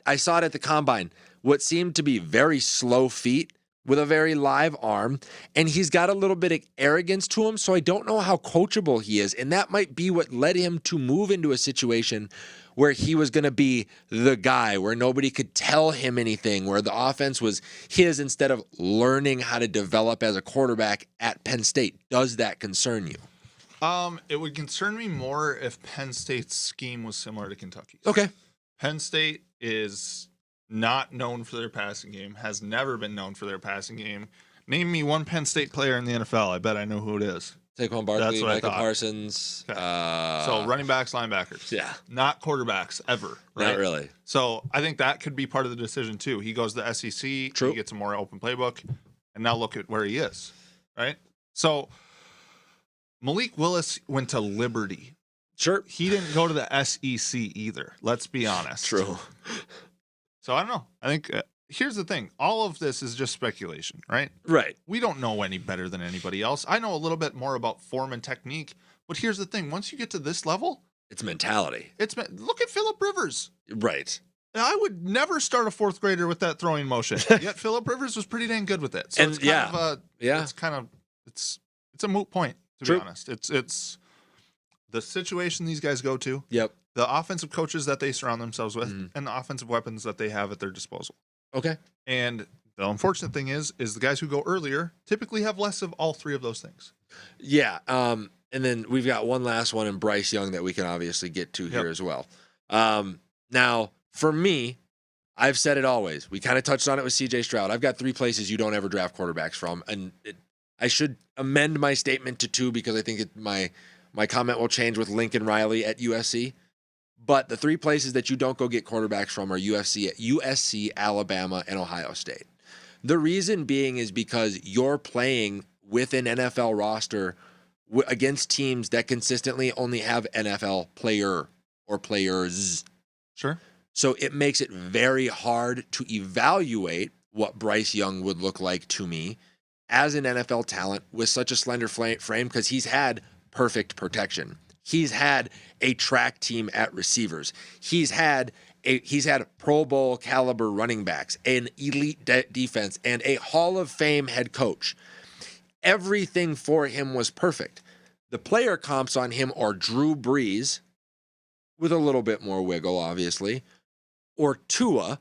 I saw it at the combine, what seemed to be very slow feet with a very live arm, and he's got a little bit of arrogance to him, so I don't know how coachable he is, and that might be what led him to move into a situation where he was going to be the guy, where nobody could tell him anything, where the offense was his instead of learning how to develop as a quarterback at Penn State. Does that concern you? It would concern me more if Penn State's scheme was similar to Kentucky's. Okay. Penn State is not known for their passing game, has never been known for their passing game. Name me one Penn State player in the NFL. I bet I know who it is. Saquon Barkley, Micah Parsons. Okay. So running backs, linebackers. Yeah. Not quarterbacks ever. Right? Not really. So I think that could be part of the decision too. He goes to the SEC. True. He gets a more open playbook. And now look at where he is. Right? So Malik Willis went to Liberty. Sure. He didn't go to the SEC either. Let's be honest. True. So I don't know. I think here's the thing. All of this is just speculation, right? Right. We don't know any better than anybody else. I know a little bit more about form and technique, but here's the thing. Once you get to this level, it's mentality. Look at Phillip Rivers. Right. I would never start a fourth grader with that throwing motion. Yet Phillip Rivers was pretty dang good with it. So And it's kind of it's it's a moot point, to True. be honest. It's the situation these guys go to. Yep. The offensive coaches that they surround themselves with, and the offensive weapons that they have at their disposal. Okay. And the unfortunate thing is the guys who go earlier typically have less of all three of those things. Yeah. And then we've got one last one in Bryce Young that we can obviously get to here as well. Now, for me, I've said it always. We kind of touched on it with CJ Stroud. I've got 3 places you don't ever draft quarterbacks from. And I should amend my statement to 2 because I think my comment will change with Riley at USC. But the 3 places that you don't go get quarterbacks from are USC, Alabama, and Ohio State. The reason being is because you're playing with an NFL roster against teams that consistently only have NFL player or players. Sure. So it makes it very hard to evaluate what Bryce Young would look like to me as an NFL talent with such a slender frame, because he's had perfect protection. He's had a track team at receivers. He's had Pro Bowl caliber running backs, an elite defense, and a Hall of Fame head coach. Everything for him was perfect. The player comps on him are Drew Brees, with a little bit more wiggle, obviously, or Tua.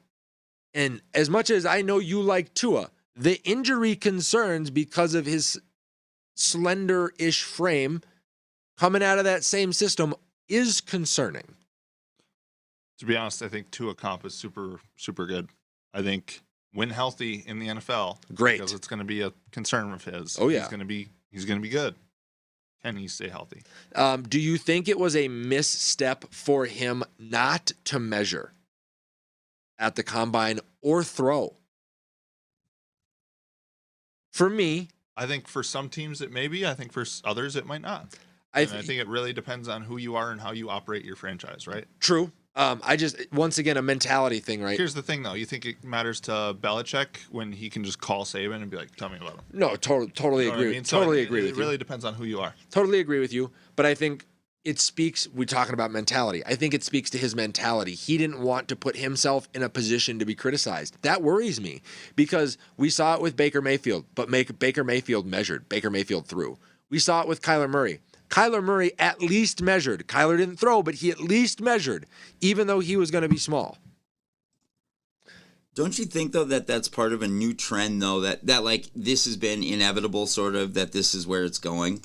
And as much as I know you like Tua, the injury concerns because of his slender-ish frame coming out of that same system is concerning. To be honest, I think Tua comp is super, super good. I think when healthy in the NFL, great, because it's going to be a concern of his. Oh yeah, he's going to be good. Can he stay healthy? Do you think it was a misstep for him not to measure at the combine or throw? For me, I think for some teams it may be. I think for others it might not. I think it really depends on who you are and how you operate your franchise, right? True. Once again, a mentality thing, right? Here's the thing, though. You think it matters to Belichick when he can just call Saban and be like, tell me about him? No, totally agree. I mean? Totally agree with you. It really depends on who you are. Totally agree with you. But I think it speaks, we're talking about mentality. I think it speaks to his mentality. He didn't want to put himself in a position to be criticized. That worries me because we saw it with Baker Mayfield, but Baker Mayfield measured. Baker Mayfield threw. We saw it with Kyler Murray. Kyler Murray at least measured. Kyler didn't throw, but he at least measured, even though he was going to be small. Don't you think, though, that that's part of a new trend, though, that like this has been inevitable, sort of, that this is where it's going?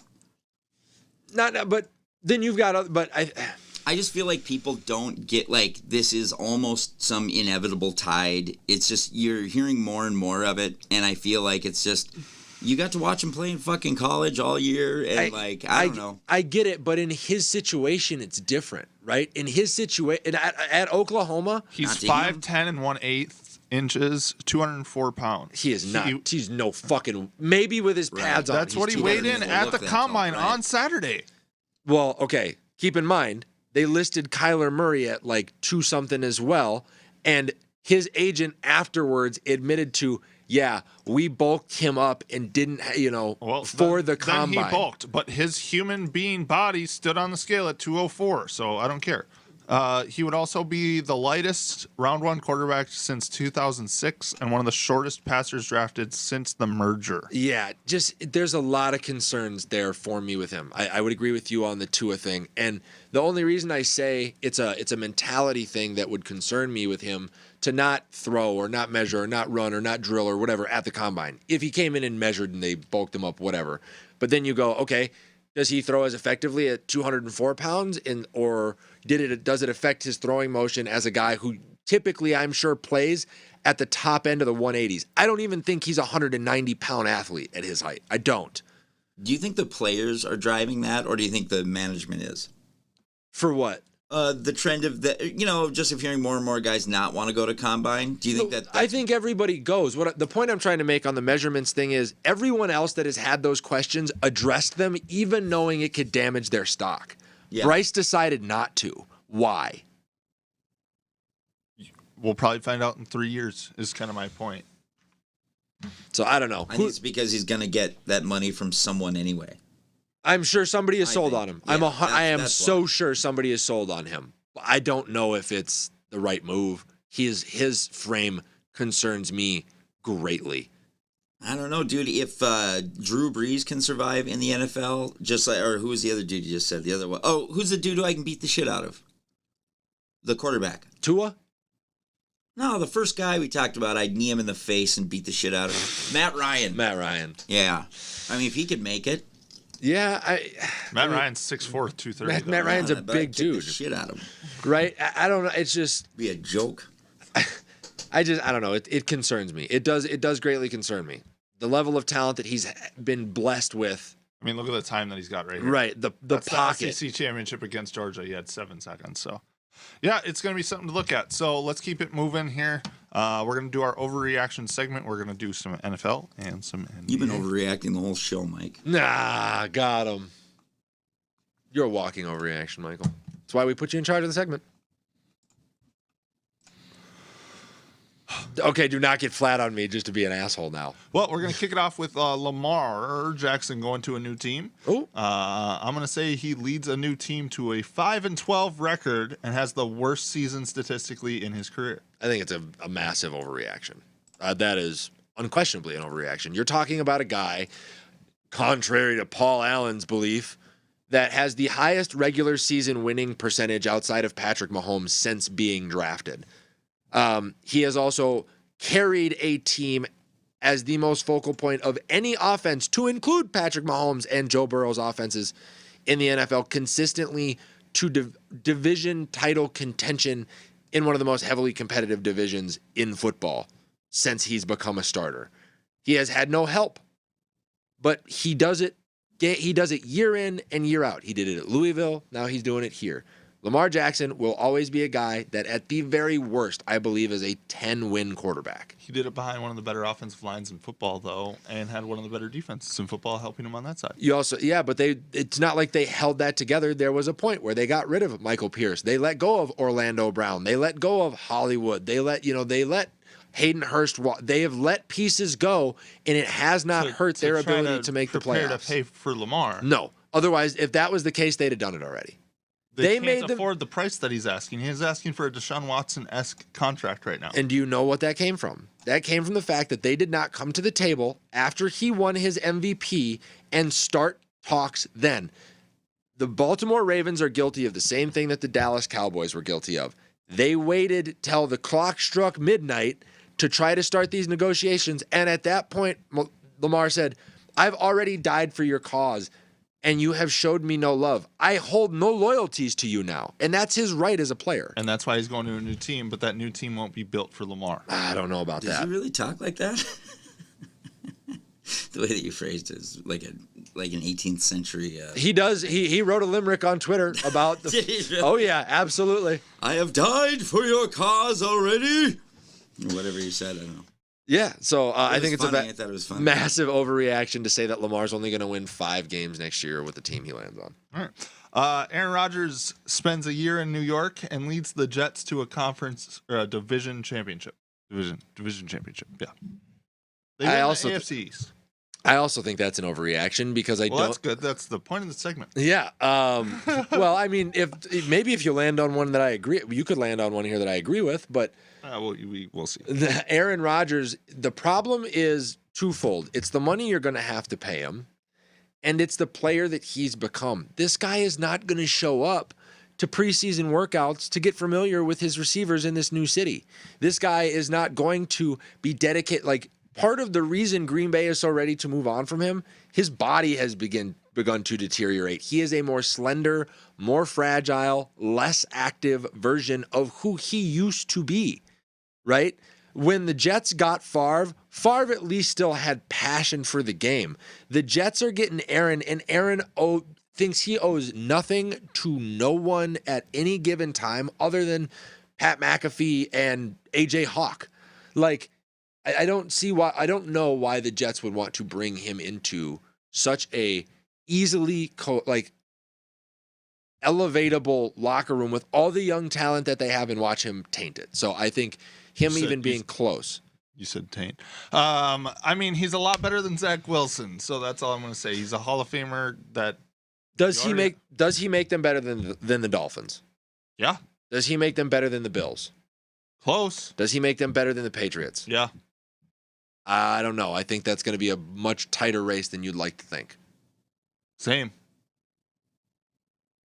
But then you've got, but I just feel like people don't get, like, this is almost some inevitable tide. It's just, you're hearing more and more of it, and I feel like it's just, You got to watch him play in fucking college all year, and I don't know. I get it, but in his situation, it's different, right? In his situation, at Oklahoma, he's 5'10" and 1/8 inches, 204 pounds. He is not. He's no fucking. Maybe with his pads on. That's what he weighed in at the combine on Saturday. Well, okay. Keep in mind they listed Kyler Murray at like 2 something as well, and his agent afterwards admitted to. Yeah, we bulked him up and didn't, for the combine. Then he bulked, but his human being body stood on the scale at 204, so I don't care. He would also be the lightest round 1 quarterback since 2006 and one of the shortest passers drafted since the merger. Yeah, there's a lot of concerns there for me with him. I would agree with you on the Tua thing. And the only reason I say it's a mentality thing that would concern me with him to not throw or not measure or not run or not drill or whatever at the combine. If he came in and measured and they bulked him up, whatever. But then you go, okay, does he throw as effectively at 204 pounds or does it affect his throwing motion as a guy who typically I'm sure plays at the top end of the 180s? I don't even think he's a 190-pound athlete at his height. I don't. Do you think the players are driving that, or do you think the management is? For what? The trend of just of hearing more and more guys not want to go to combine. Do you think that? I think everybody goes. The point I'm trying to make on the measurements thing is everyone else that has had those questions addressed them, even knowing it could damage their stock. Yeah. Bryce decided not to. Why? We'll probably find out in 3 years. Is kind of my point. So I don't know. I think it's because he's going to get that money from someone anyway. I'm sure somebody is sold on him. Yeah, I am so sure somebody is sold on him. I don't know if it's the right move. His frame concerns me greatly. I don't know, dude. If Drew Brees can survive in the NFL, or who was the other dude you just said? The other one. Oh, who's the dude who I can beat the shit out of? The quarterback. Tua? No, the first guy we talked about, I'd knee him in the face and beat the shit out of him. Matt Ryan. Matt Ryan. Yeah. I mean, if he could make it. Yeah, Matt Ryan's 6'4", 230. Matt Ryan's a big dude. The shit out of him. Right? I don't know. It's just be a joke. I don't know. It concerns me. It does greatly concern me. The level of talent that he's been blessed with. I mean, look at the time that he's got right here. Right. The pocket. The SEC championship against Georgia, he had 7 seconds. So, yeah, it's going to be something to look at. So let's keep it moving here. We're going to do our overreaction segment. We're going to do some NFL and some NBA. You've been overreacting the whole show, Mike. Nah, got him. You're a walking overreaction, Michael. That's why we put you in charge of the segment. Okay, do not get flat on me just to be an asshole now. Well, we're going to kick it off with Lamar Jackson going to a new team. Oh, I'm going to say he leads a new team to a 5-12 record and has the worst season statistically in his career. I think it's a massive overreaction. That is unquestionably an overreaction. You're talking about a guy, contrary to Paul Allen's belief, that has the highest regular season winning percentage outside of Patrick Mahomes since being drafted. He has also carried a team as the most focal point of any offense, to include Patrick Mahomes and Joe Burrow's offenses in the NFL, consistently to division title contention in one of the most heavily competitive divisions in football since he's become a starter. He has had no help, but he does it. He does it year in and year out. He did it at Louisville. Now he's doing it here. Lamar Jackson will always be a guy that at the very worst, I believe, is a 10-win quarterback. He did it behind one of the better offensive lines in football, though, and had one of the better defenses in football helping him on that side. But it's not like they held that together. There was a point where they got rid of Michael Pierce. They let go of Orlando Brown. They let go of Hollywood. They let Hayden Hurst walk. They have let pieces go, and it has not hurt their ability to make the playoffs. Prepare to pay for Lamar. No. Otherwise, if that was the case, they'd have done it already. They can't afford the price that he's asking. He's asking for a Deshaun Watson-esque contract right now. And do you know what that came from? That came from the fact that they did not come to the table after he won his MVP and start talks then. The Baltimore Ravens are guilty of the same thing that the Dallas Cowboys were guilty of. They waited till the clock struck midnight to try to start these negotiations. And at that point, Lamar said, I've already died for your cause, and you have showed me no love. I hold no loyalties to you now. And that's his right as a player. And that's why he's going to a new team, but that new team won't be built for Lamar. I don't know about that. Does he really talk like that? The way that you phrased it is like an 18th century. He does. He wrote a limerick on Twitter about the. Did he really? Oh yeah, absolutely. I have died for your cause already. Or whatever you said, I don't know. Yeah. So I think it's funny. a I thought it was funny. massive overreaction to say that Lamar's only going to win 5 games next year with the team he lands on. All right. Aaron Rodgers spends a year in New York and leads the Jets to a conference or a division championship. Division championship. Yeah. They win the AFC East. I also think that's an overreaction because I don't. That's good. That's the point of the segment. Yeah. Well, I mean, if you land on one that I agree, you could land on one here that I agree with, but We'll see. Aaron Rodgers, the problem is twofold. It's the money you're going to have to pay him, and it's the player that he's become. This guy is not going to show up to preseason workouts to get familiar with his receivers in this new city. This guy is not going to be dedicated. Like, part of the reason Green Bay is so ready to move on from him, his body has begun to deteriorate. He is a more slender, more fragile, less active version of who he used to be, right? When the Jets got Favre at least still had passion for the game. The Jets are getting Aaron, and Aaron thinks he owes nothing to no one at any given time other than Pat McAfee and AJ Hawk. Like, I don't see why. I don't know why the Jets would want to bring him into such a easily elevatable locker room with all the young talent that they have and watch him taint it. So I think him even being close. You said taint. I mean, he's a lot better than Zach Wilson, so that's all I'm going to say. He's a Hall of Famer. Does he make them better than the Dolphins? Yeah. Does he make them better than the Bills? Close. Does he make them better than the Patriots? Yeah. I don't know. I think that's going to be a much tighter race than you'd like to think. Same.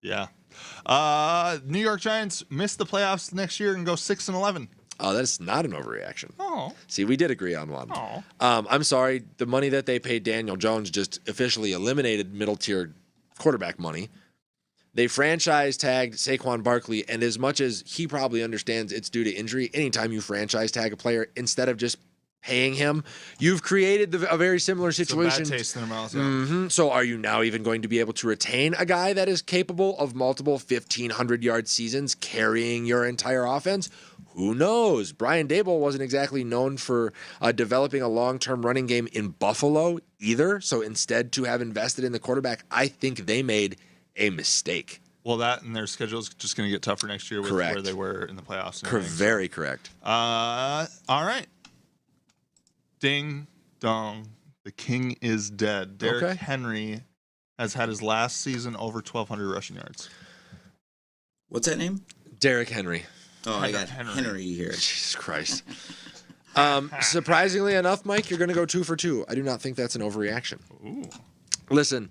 Yeah. New York Giants miss the playoffs next year and go 6-11. Oh, that's not an overreaction. Oh. See, we did agree on one. Oh. I'm sorry. The money that they paid Daniel Jones just officially eliminated middle-tier quarterback money. They franchise tagged Saquon Barkley, and as much as he probably understands it's due to injury, anytime you franchise tag a player instead of just paying him, you've created a very similar situation. It's a bad taste in their mouth. Yeah. Mm-hmm. So are you now even going to be able to retain a guy that is capable of multiple 1,500-yard seasons carrying your entire offense? Who knows? Brian Daboll wasn't exactly known for developing a long-term running game in Buffalo either. So instead to have invested in the quarterback, I think they made a mistake. Well, that and their schedule is just going to get tougher next year with where they were in the playoffs. Very correct. All right. Ding dong. The king is dead. Derrick Henry has had his last season over 1,200 rushing yards. What's that name? Derrick Henry. Oh, I got Henry here. Jesus Christ. Surprisingly enough, Mike, you're going to go 2 for 2. I do not think that's an overreaction. Ooh. Listen,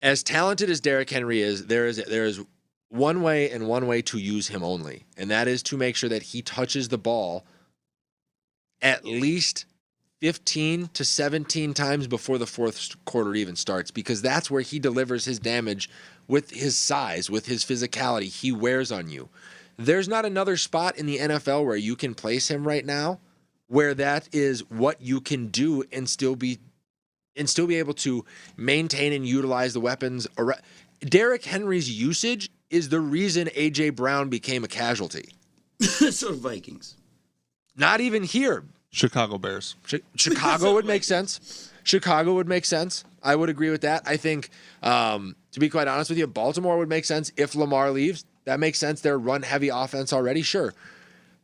as talented as Derrick Henry is, there is one way and one way to use him only, and that is to make sure that he touches the ball at least 15 to 17 times before the fourth quarter even starts, because that's where he delivers his damage with his size, with his physicality. He wears on you. There's not another spot in the NFL where you can place him right now where that is what you can do and still be able to maintain and utilize the weapons. Derrick Henry's usage is the reason A.J. Brown became a casualty. So Vikings. Not even here. Chicago Bears. Chicago would make sense. Chicago would make sense. I would agree with that. I think, to be quite honest with you, Baltimore would make sense if Lamar leaves. That makes sense. They're run-heavy offense already, sure.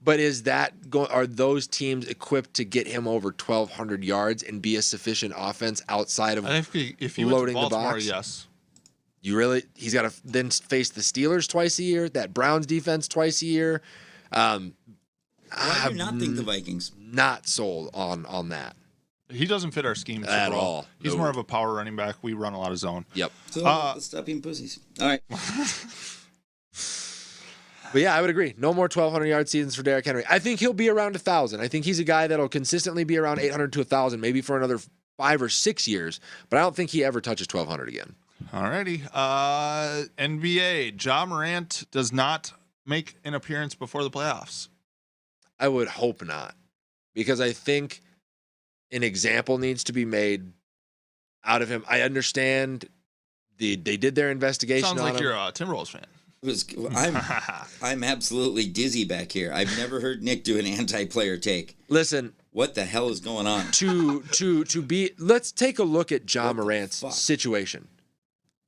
But are those teams equipped to get him over 1,200 yards and be a sufficient offense outside of I think if he loading went to Baltimore, the box? yes. He's got to then face the Steelers twice a year, that Browns defense twice a year. Why do you not think the Vikings? Not sold on that. He doesn't fit our scheme at all. He's more of a power running back. We run a lot of zone. Yep. So let's stop being pussies. All right. But yeah, I would agree. No more 1,200-yard seasons for Derrick Henry. I think he'll be around 1,000. I think he's a guy that'll consistently be around 800 to 1,000, maybe for another 5 or 6 years. But I don't think he ever touches 1,200 again. All righty. NBA. Ja Morant does not make an appearance before the playoffs. I would hope not, because I think an example needs to be made out of him. I understand they did their investigation. Sounds on like him. you're a Timberwolves fan. I'm absolutely dizzy back here. I've never heard Nick do an anti-player take. Listen, What the hell is going on? let's take a look at John What the Morant's fuck? situation.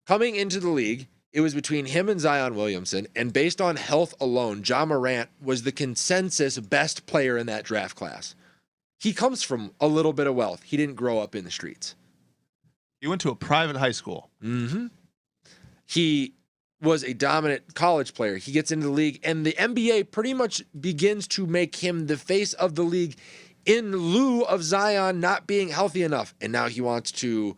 Coming into the league, it was between him and Zion Williamson, and based on health alone, John Morant was the consensus best player in that draft class. He comes from a little bit of wealth. He didn't grow up in the streets. He went to a private high school. Mm-hmm. He was a dominant college player. He gets into the league, and the NBA pretty much begins to make him the face of the league in lieu of Zion not being healthy enough. And now he wants to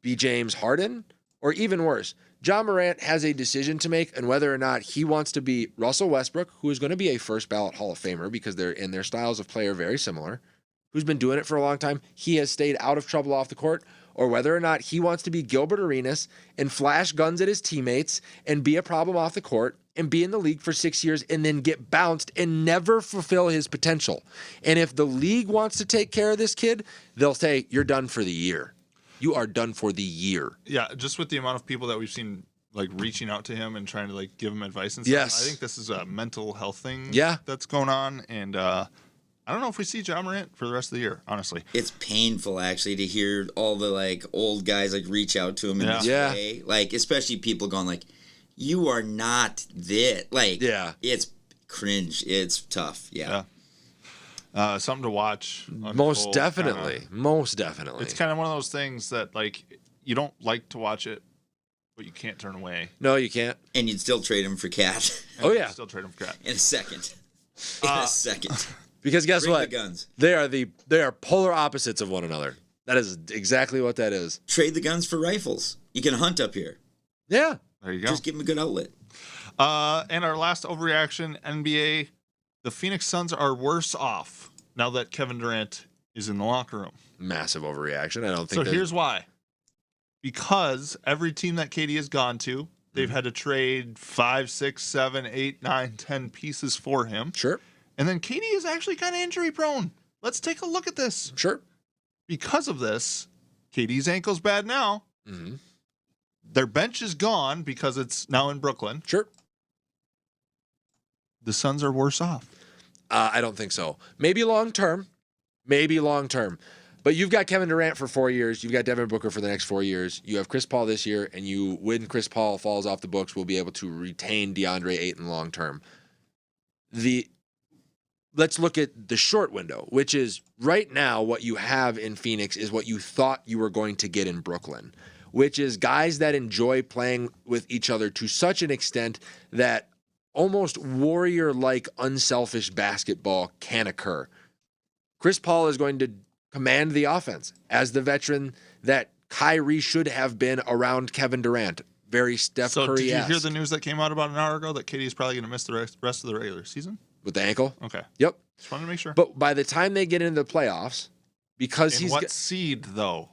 be James Harden, or even worse. John Morant has a decision to make on whether or not he wants to be Russell Westbrook, who is going to be a first ballot Hall of Famer because their styles of play are very similar, who's been doing it for a long time. He has stayed out of trouble off the court. Or whether or not he wants to be Gilbert Arenas and flash guns at his teammates and be a problem off the court and be in the league for 6 years and then get bounced and never fulfill his potential. And if the league wants to take care of this kid, they'll say, you're done for the year. You are done for the year. Yeah, just with the amount of people that we've seen like reaching out to him and trying to like give him advice and stuff. Yes. I think this is a mental health thing that's going on. And I don't know if we see John Morant for the rest of the year, honestly. It's painful actually to hear all the like old guys like reach out to him in this way. Like especially people going like, "You are not this." Like, it's cringe. It's tough. Yeah. Something to watch. Most definitely. It's kind of one of those things that like you don't like to watch it, but you can't turn away. No, you can't. And you'd still trade him for Cat. Still trade him for Cat in a second. In a second. Because guess Bring what? the guns. They are polar opposites of one another. That is exactly what that is. Trade the guns for rifles. You can hunt up here. Yeah. There you go. Just give them a good outlet. And our last overreaction, NBA, the Phoenix Suns are worse off now that Kevin Durant is in the locker room. Massive overreaction. I don't think so. that... Here's why. Because every team that KD has gone to, they've had to trade 5, 6, 7, 8, 9, 10 pieces for him. Sure. And then KD is actually kind of injury prone. Let's take a look at this. Sure. Because of this, KD's ankle's bad now. Mm-hmm. Their bench is gone because it's now in Brooklyn. Sure. The Suns are worse off. I don't think so. Maybe long term. But you've got Kevin Durant for 4 years. You've got Devin Booker for the next 4 years. You have Chris Paul this year, and when Chris Paul falls off the books, we'll be able to retain DeAndre Ayton long term. Let's look at the short window, which is right now what you have in Phoenix is what you thought you were going to get in Brooklyn, which is guys that enjoy playing with each other to such an extent that almost warrior-like unselfish basketball can occur. Chris Paul is going to command the offense as the veteran that Kyrie should have been around Kevin Durant. Very Steph Curry-esque. So did you hear the news that came out about an hour ago that KD is probably going to miss the rest of the regular season? With the ankle? Okay. Yep. Just wanted to make sure. But by the time they get into the playoffs, because In what seed, though?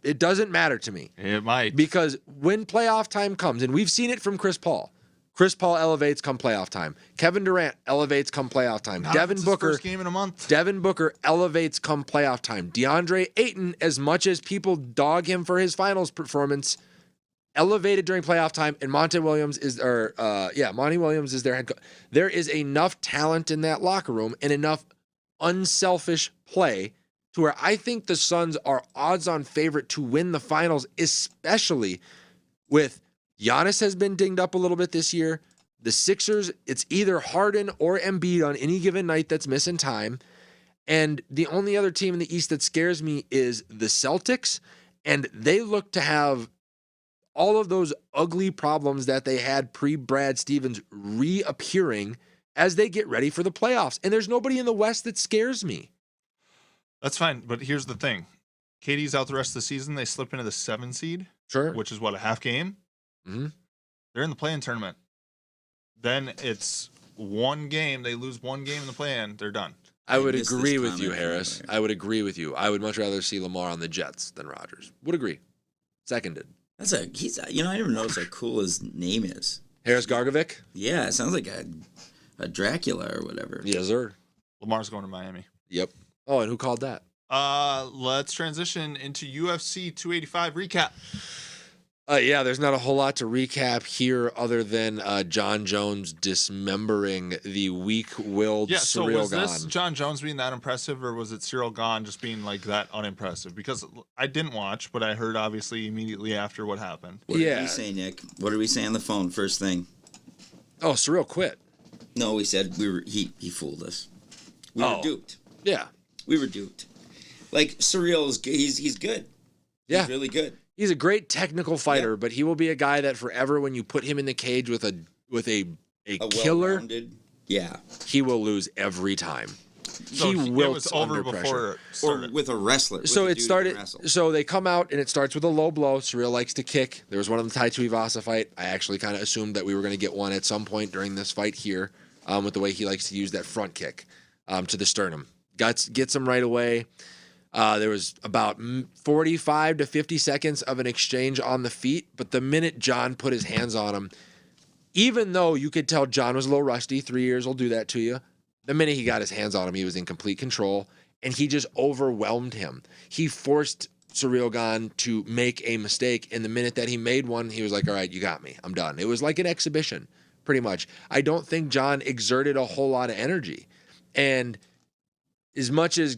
It doesn't matter to me. It might. Because when playoff time comes, and we've seen it from Chris Paul elevates come playoff time. Kevin Durant elevates come playoff time. Devin Booker, first game in a month. Devin Booker elevates come playoff time. DeAndre Ayton, as much as people dog him for his finals performance, elevated during playoff time, and Monty Williams is their head coach. There is enough talent in that locker room and enough unselfish play to where I think the Suns are odds-on favorite to win the finals, especially with Giannis has been dinged up a little bit this year. The Sixers, it's either Harden or Embiid on any given night that's missing time. And the only other team in the East that scares me is the Celtics, and they look to have all of those ugly problems that they had pre-Brad Stevens reappearing as they get ready for the playoffs. And there's nobody in the West that scares me. That's fine, but here's the thing. KD's out the rest of the season. They slip into the 7 seed, Sure. which is what, a half game? Mm-hmm. They're in the play-in tournament. Then it's one game. They lose one game in the play-in. They're done. I would missed agree this with you, comment Harris. earlier. I would agree with you. I would much rather see Lamar on the Jets than Rodgers. Would agree. Seconded. He's I didn't even notice how cool his name is. Harris Gargovic? Yeah, it sounds like a Dracula or whatever. Yes, sir. Lamar's going to Miami. Yep. Oh, and who called that? Let's transition into UFC 285 recap. Yeah, there's not a whole lot to recap here other than John Jones dismembering the weak-willed So Ciryl was this Gane. John Jones being that impressive, or was it Ciryl Gane just being like that unimpressive? Because I didn't watch, but I heard obviously immediately after what happened. What did Yeah. we say, Nick? What did we say on the phone first thing? Oh, Ciryl quit. No, we said he fooled us. We were duped. Yeah. We were duped. Like Ciryl is he's good. Yeah. He's really good. He's a great technical fighter, but he will be a guy that forever, when you put him in the cage with a killer, well-rounded, yeah, he will lose every time. So He it wilts was over under before pressure. it started. or with a wrestler. So with a it dude who started. can wrestle. So they come out and it starts with a low blow. Ciryl likes to kick. There was one in the Tai Tuivasa fight. I actually kind of assumed that we were going to get one at some point during this fight here, with the way he likes to use that front kick to the sternum. Gets him right away. There was about 45 to 50 seconds of an exchange on the feet, but the minute John put his hands on him, even though you could tell John was a little rusty, 3 years will do that to you, the minute he got his hands on him, he was in complete control, and he just overwhelmed him. He forced Ciryl Gane to make a mistake, and the minute that he made one, he was like, all right, you got me. I'm done. It was like an exhibition, pretty much. I don't think John exerted a whole lot of energy. And as much as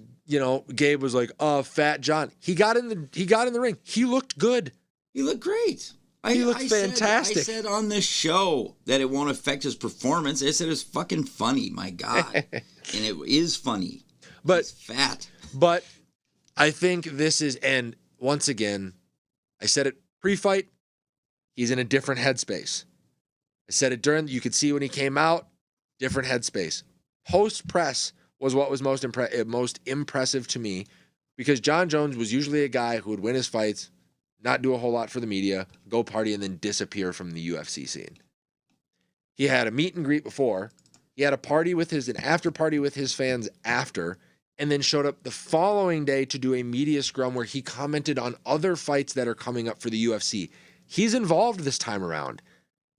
Gabe was like, "Oh, Fat John," he got in the ring. He looked good. He looked great. He looked fantastic. I said on this show that it won't affect his performance. I said it was fucking funny. My God, and it is funny. But he's fat. But I think this is, and once again, I said it pre-fight. He's in a different headspace. I said it during. You could see when he came out, different headspace. Post press was what was most impressive to me, because John Jones was usually a guy who would win his fights, not do a whole lot for the media, go party, and then disappear from the UFC scene. He had a meet and greet before. He had an after party with his fans after, and then showed up the following day to do a media scrum where he commented on other fights that are coming up for the UFC. He's involved this time around.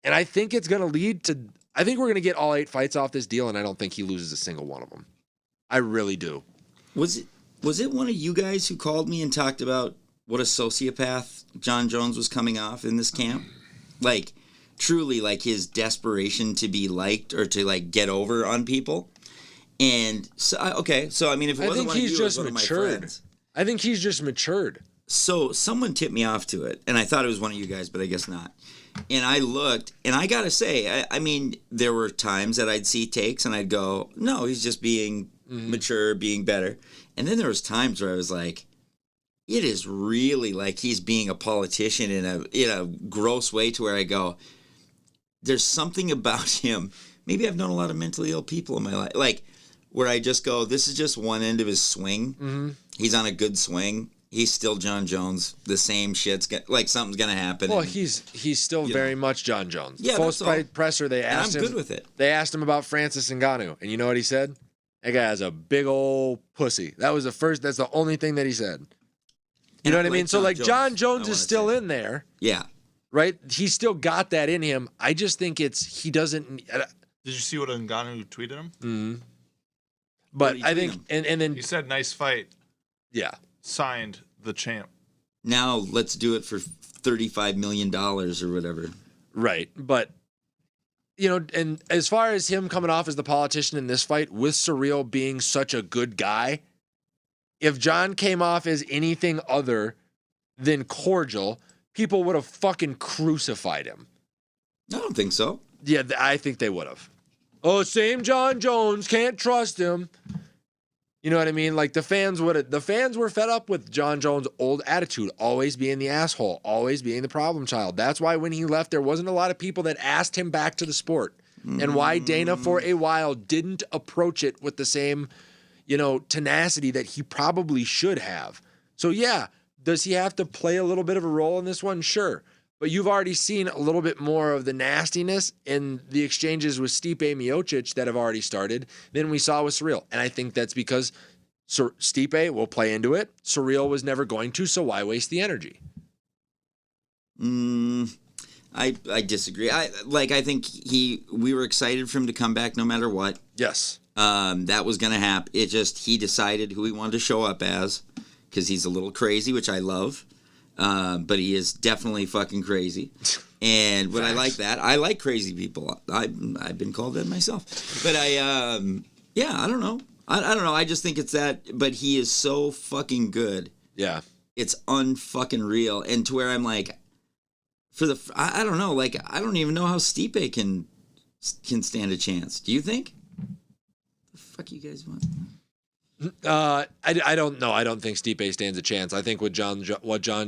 And I think it's going to lead to, I think we're going to get all 8 fights off this deal, and I don't think he loses a single one of them. I really do. Was it one of you guys who called me and talked about what a sociopath John Jones was coming off in this camp? Like, truly, like his desperation to be liked or to like get over on people. And so, so I mean, if it wasn't one of you, it was one of my friends. I think he's just matured. So someone tipped me off to it, and I thought it was one of you guys, but I guess not. And I looked, and I gotta say, I mean, there were times that I'd see takes, and I'd go, no, he's just being mature, being better. And then there was times where I was like, it is really like he's being a politician in a gross way, to where I go, there's something about him. Maybe I've known a lot of mentally ill people in my life, like where I just go, this is just one end of his swing. Mm-hmm. He's on a good swing. He's still John Jones. The same shit's like something's gonna happen. Well, he's still very much John Jones. Yeah, Post-fight presser, they asked him. I'm good with it. They asked him about Francis Ngannou, and you know what he said? That guy has a big old pussy. That's the only thing that he said. You know what I mean? So like John Jones is still in there. Yeah. Right? He's still got that in him. I just think he doesn't. Did you see what Ngannou tweeted him? Mm-hmm. But I think, and then he said, "Nice fight." Yeah. Signed the champ. Now let's do it for $35 million or whatever. Right. But, and as far as him coming off as the politician in this fight, with Ciryl being such a good guy, if John came off as anything other than cordial, people would have fucking crucified him. I don't think so. Yeah, I think they would have. Oh, same John Jones, can't trust him. You know what I mean? Like the fans were fed up with John Jones' old attitude, always being the asshole, always being the problem child. That's why when he left, there wasn't a lot of people that asked him back to the sport. And why Dana for a while didn't approach it with the same, tenacity that he probably should have. So yeah, does he have to play a little bit of a role in this one? Sure. But you've already seen a little bit more of the nastiness in the exchanges with Stipe Miocic that have already started than we saw with Ciryl. And I think that's because Stipe will play into it. Ciryl was never going to, so why waste the energy? I disagree. I think we were excited for him to come back no matter what. Yes. That was going to happen. He decided who he wanted to show up as because he's a little crazy, which I love. But he is definitely fucking crazy. And when I like that, I like crazy people. I've been called that myself. But I don't know. I don't know. I just think it's that. But he is so fucking good. Yeah. It's unfucking real. And to where I'm like, I don't know. Like, I don't even know how Stipe can stand a chance. Do you think? The fuck you guys want? I don't know. I don't think Stipe stands a chance. I think what John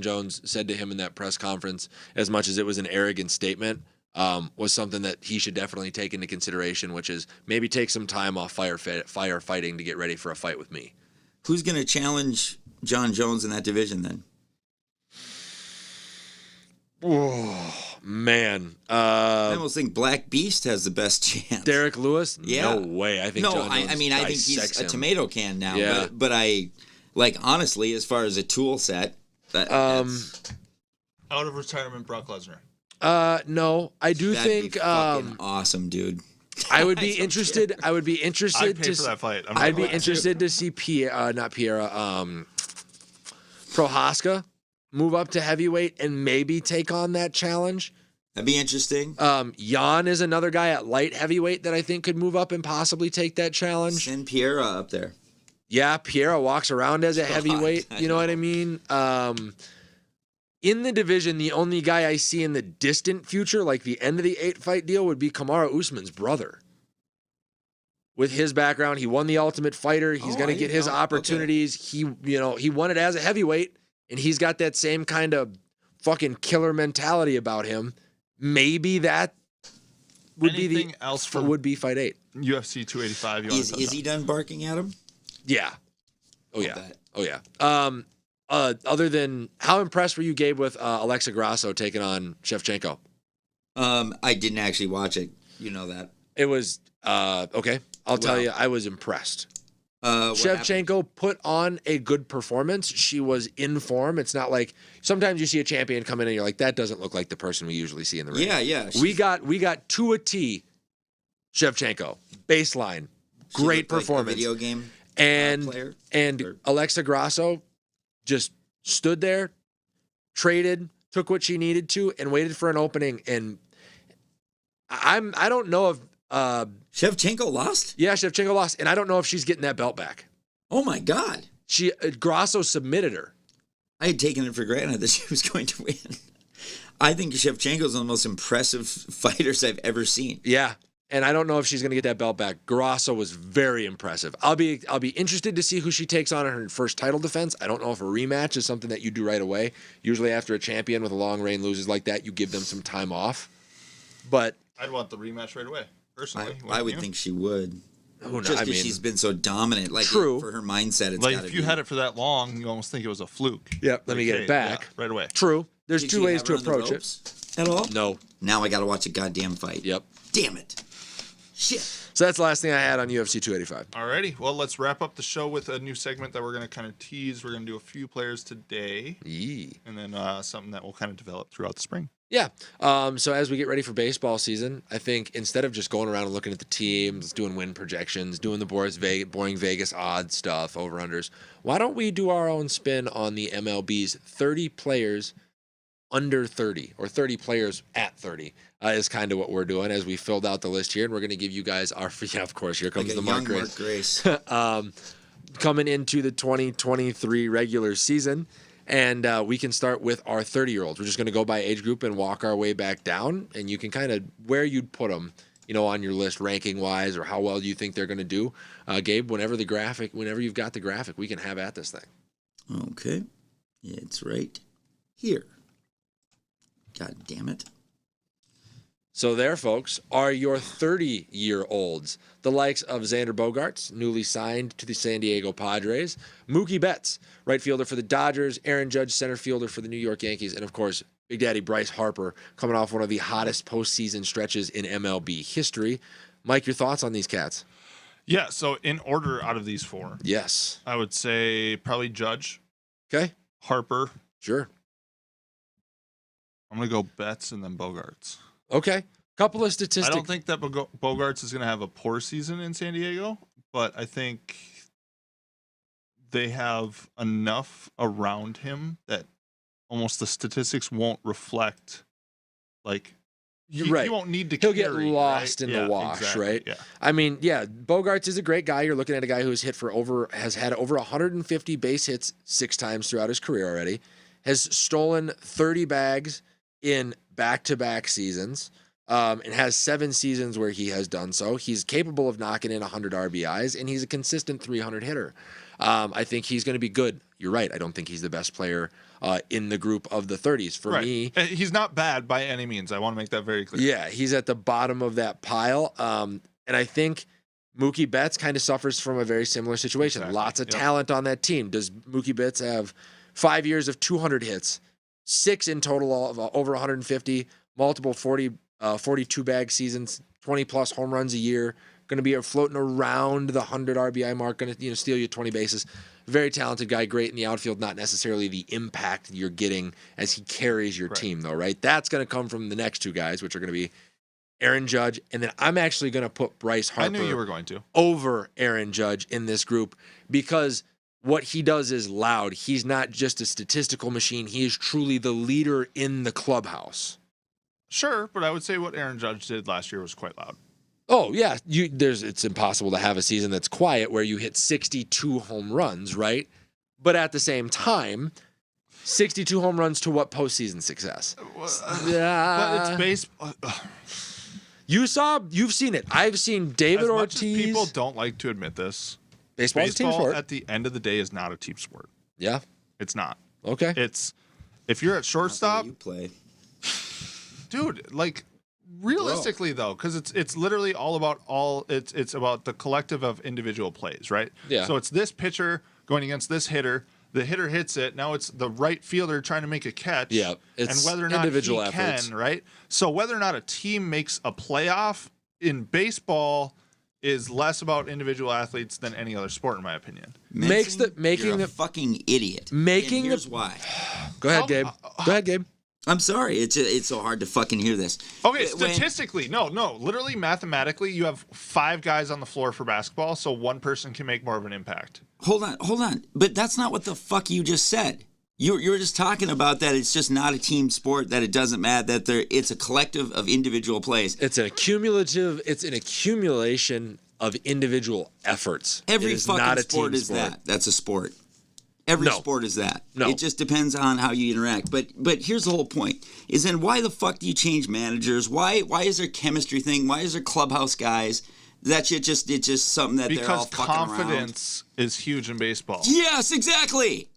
Jones said to him in that press conference, as much as it was an arrogant statement, was something that he should definitely take into consideration, which is maybe take some time off firefighting to get ready for a fight with me. Who's going to challenge John Jones in that division then? Oh, man. I almost think Black Beast has the best chance. Derek Lewis? Yeah. No way. I think John Jones I think he's a tomato can now. Yeah. But I, like, honestly, as far as a tool set, Out of retirement, Brock Lesnar. No, I do that'd think be fucking awesome, dude. I would be interested. I would be interested I'd pay for that fight. I'd be interested to see Prohaska move up to heavyweight and maybe take on that challenge. That'd be interesting. Jan is another guy at light heavyweight that I think could move up and possibly take that challenge. Send Piera up there. Yeah, Piera walks around as a heavyweight. You know what I mean? In the division, the only guy I see in the distant future, like the end of the 8-fight deal, would be Kamaru Usman's brother. With his background, he won the Ultimate Fighter. He's going to get his opportunities. Okay. He won it as a heavyweight, and he's got that same kind of fucking killer mentality about him. Maybe that would would be fight 8. UFC 285. Is he done barking at him? Yeah. Oh yeah. Other than, how impressed were you, Gabe, with Alexa Grasso taking on Shevchenko? I didn't actually watch it. You know that. It was okay. I'll tell you, I was impressed. Shevchenko put on a good performance. She was in form. It's not like sometimes you see a champion come in and you're like, that doesn't look like the person we usually see in the ring. Yeah. We got to a T. Shevchenko baseline, great performance. Like a video game player? And Alexa Grasso just stood there, traded, took what she needed to, and waited for an opening. And I don't know if Shevchenko lost? Yeah, Shevchenko lost, and I don't know if she's getting that belt back. Oh my God! Grasso submitted her. I had taken it for granted that she was going to win. I think Shevchenko's one of the most impressive fighters I've ever seen. Yeah. And I don't know if she's going to get that belt back. Grasso was very impressive. I'll be interested to see who she takes on in her first title defense. I don't know if a rematch is something that you do right away. Usually after a champion with a long reign loses like that, you give them some time off. But I'd want the rematch right away, personally. I would think she would. Oh, no, just because she's been so dominant. Like, true. For her mindset, it's like if you had it for that long, you almost think it was a fluke. Yep, let me get it back. Yeah, right away. True. There's two ways to approach it. At all? No. Now I got to watch a goddamn fight. Yep. Damn it. Shit. So that's the last thing I had on UFC 285. Alrighty. Well, let's wrap up the show with a new segment that we're going to kind of tease. We're going to do a few players today. Yee. And then something that will kind of develop throughout the spring. Yeah. So as we get ready for baseball season, I think instead of just going around and looking at the teams, doing win projections, doing the boring Vegas odds stuff, over-unders, why don't we do our own spin on the MLB's 30 players under 30, or 30 players at 30, is kind of what we're doing as we filled out the list here. And we're going to give you guys our, of course, here comes like the Mark Grace. Coming into the 2023 regular season. And we can start with our 30-year-olds. We're just going to go by age group and walk our way back down. And you can kind of, where you'd put them, on your list ranking-wise, or how well do you think they're going to do. Gabe, whenever you've got the graphic, we can have at this thing. Okay. It's right here. God damn it. So there, folks, are your 30-year-olds. The likes of Xander Bogaerts, newly signed to the San Diego Padres. Mookie Betts, right fielder for the Dodgers. Aaron Judge, center fielder for the New York Yankees. And, of course, Big Daddy Bryce Harper, coming off one of the hottest postseason stretches in MLB history. Mike, your thoughts on these cats? Yeah, so in order out of these four. Yes. I would say probably Judge. Okay. Harper. Sure. I'm going to go Betts and then Bogaerts. Okay. Couple of statistics. I don't think that Bogaerts is going to have a poor season in San Diego, but I think they have enough around him that almost the statistics won't reflect, like, You're right. He won't need to He'll get carry, lost right? in the wash, exactly, right? Yeah. I mean, yeah, Bogarts is a great guy. You're looking at a guy who's has had over 150 base hits 6 times throughout his career already, has stolen 30 bags in back-to-back seasons, and has 7 seasons where he has done so. He's capable of knocking in 100 RBIs, and he's a consistent 300 hitter. I think he's going to be good. You're right. I don't think he's the best player in the group of the 30s. For me, he's not bad by any means. I want to make that very clear. Yeah, he's at the bottom of that pile. And I think Mookie Betts kind of suffers from a very similar situation. Exactly. Lots of talent on that team. Does Mookie Betts have 5 years of 200 hits, 6 in total of over 150, multiple 42 bag seasons, 20 plus home runs a year, going to be floating around the 100 RBI mark, going to steal you 20 bases. Very talented guy, great in the outfield, not necessarily the impact you're getting as he carries your team, though, right? That's going to come from the next 2 guys, which are going to be Aaron Judge, and then I'm actually going to put Bryce Harper I knew you were going to. over Aaron Judge in this group because what he does is loud. He's not just a statistical machine. He is truly the leader in the clubhouse. Sure, but I would say what Aaron Judge did last year was quite loud. Oh, yeah. It's impossible to have a season that's quiet where you hit 62 home runs, right? But at the same time, 62 home runs to what postseason success? But it's baseball. You've seen it. I've seen David As much Ortiz. as people don't like to admit this. Baseball's a team sport. At the end of the day is not a team sport. Yeah. It's not. Okay. It's if you're at shortstop, You play. dude. Like realistically though, because it's literally all about it's about the collective of individual plays, right? Yeah. So it's this pitcher going against this hitter. The hitter hits it. Now it's the right fielder trying to make a catch. Yeah, and it's whether or not individual he efforts. can, right? So whether or not a team makes a playoff in baseball is less about individual athletes than any other sport, in my opinion. You're a fucking idiot. And here's why. Go ahead, Gabe. Go ahead, Gabe. I'm sorry. It's so hard to fucking hear this. Okay, statistically, no, literally mathematically, you have 5 guys on the floor for basketball, so one person can make more of an impact. Hold on. But that's not what the fuck you just said. You were just talking about that it's just not a team sport, that it doesn't matter, that it's a collective of individual plays. It's an accumulation of individual efforts. Every fucking sport is that. That's a sport. Every sport is that. No. It just depends on how you interact. But here's the whole point. Is then why the fuck do you change managers? Why is there chemistry thing? Why is there clubhouse guys? That shit it's just something that they're all because fucking confidence is huge in baseball. Yes, exactly.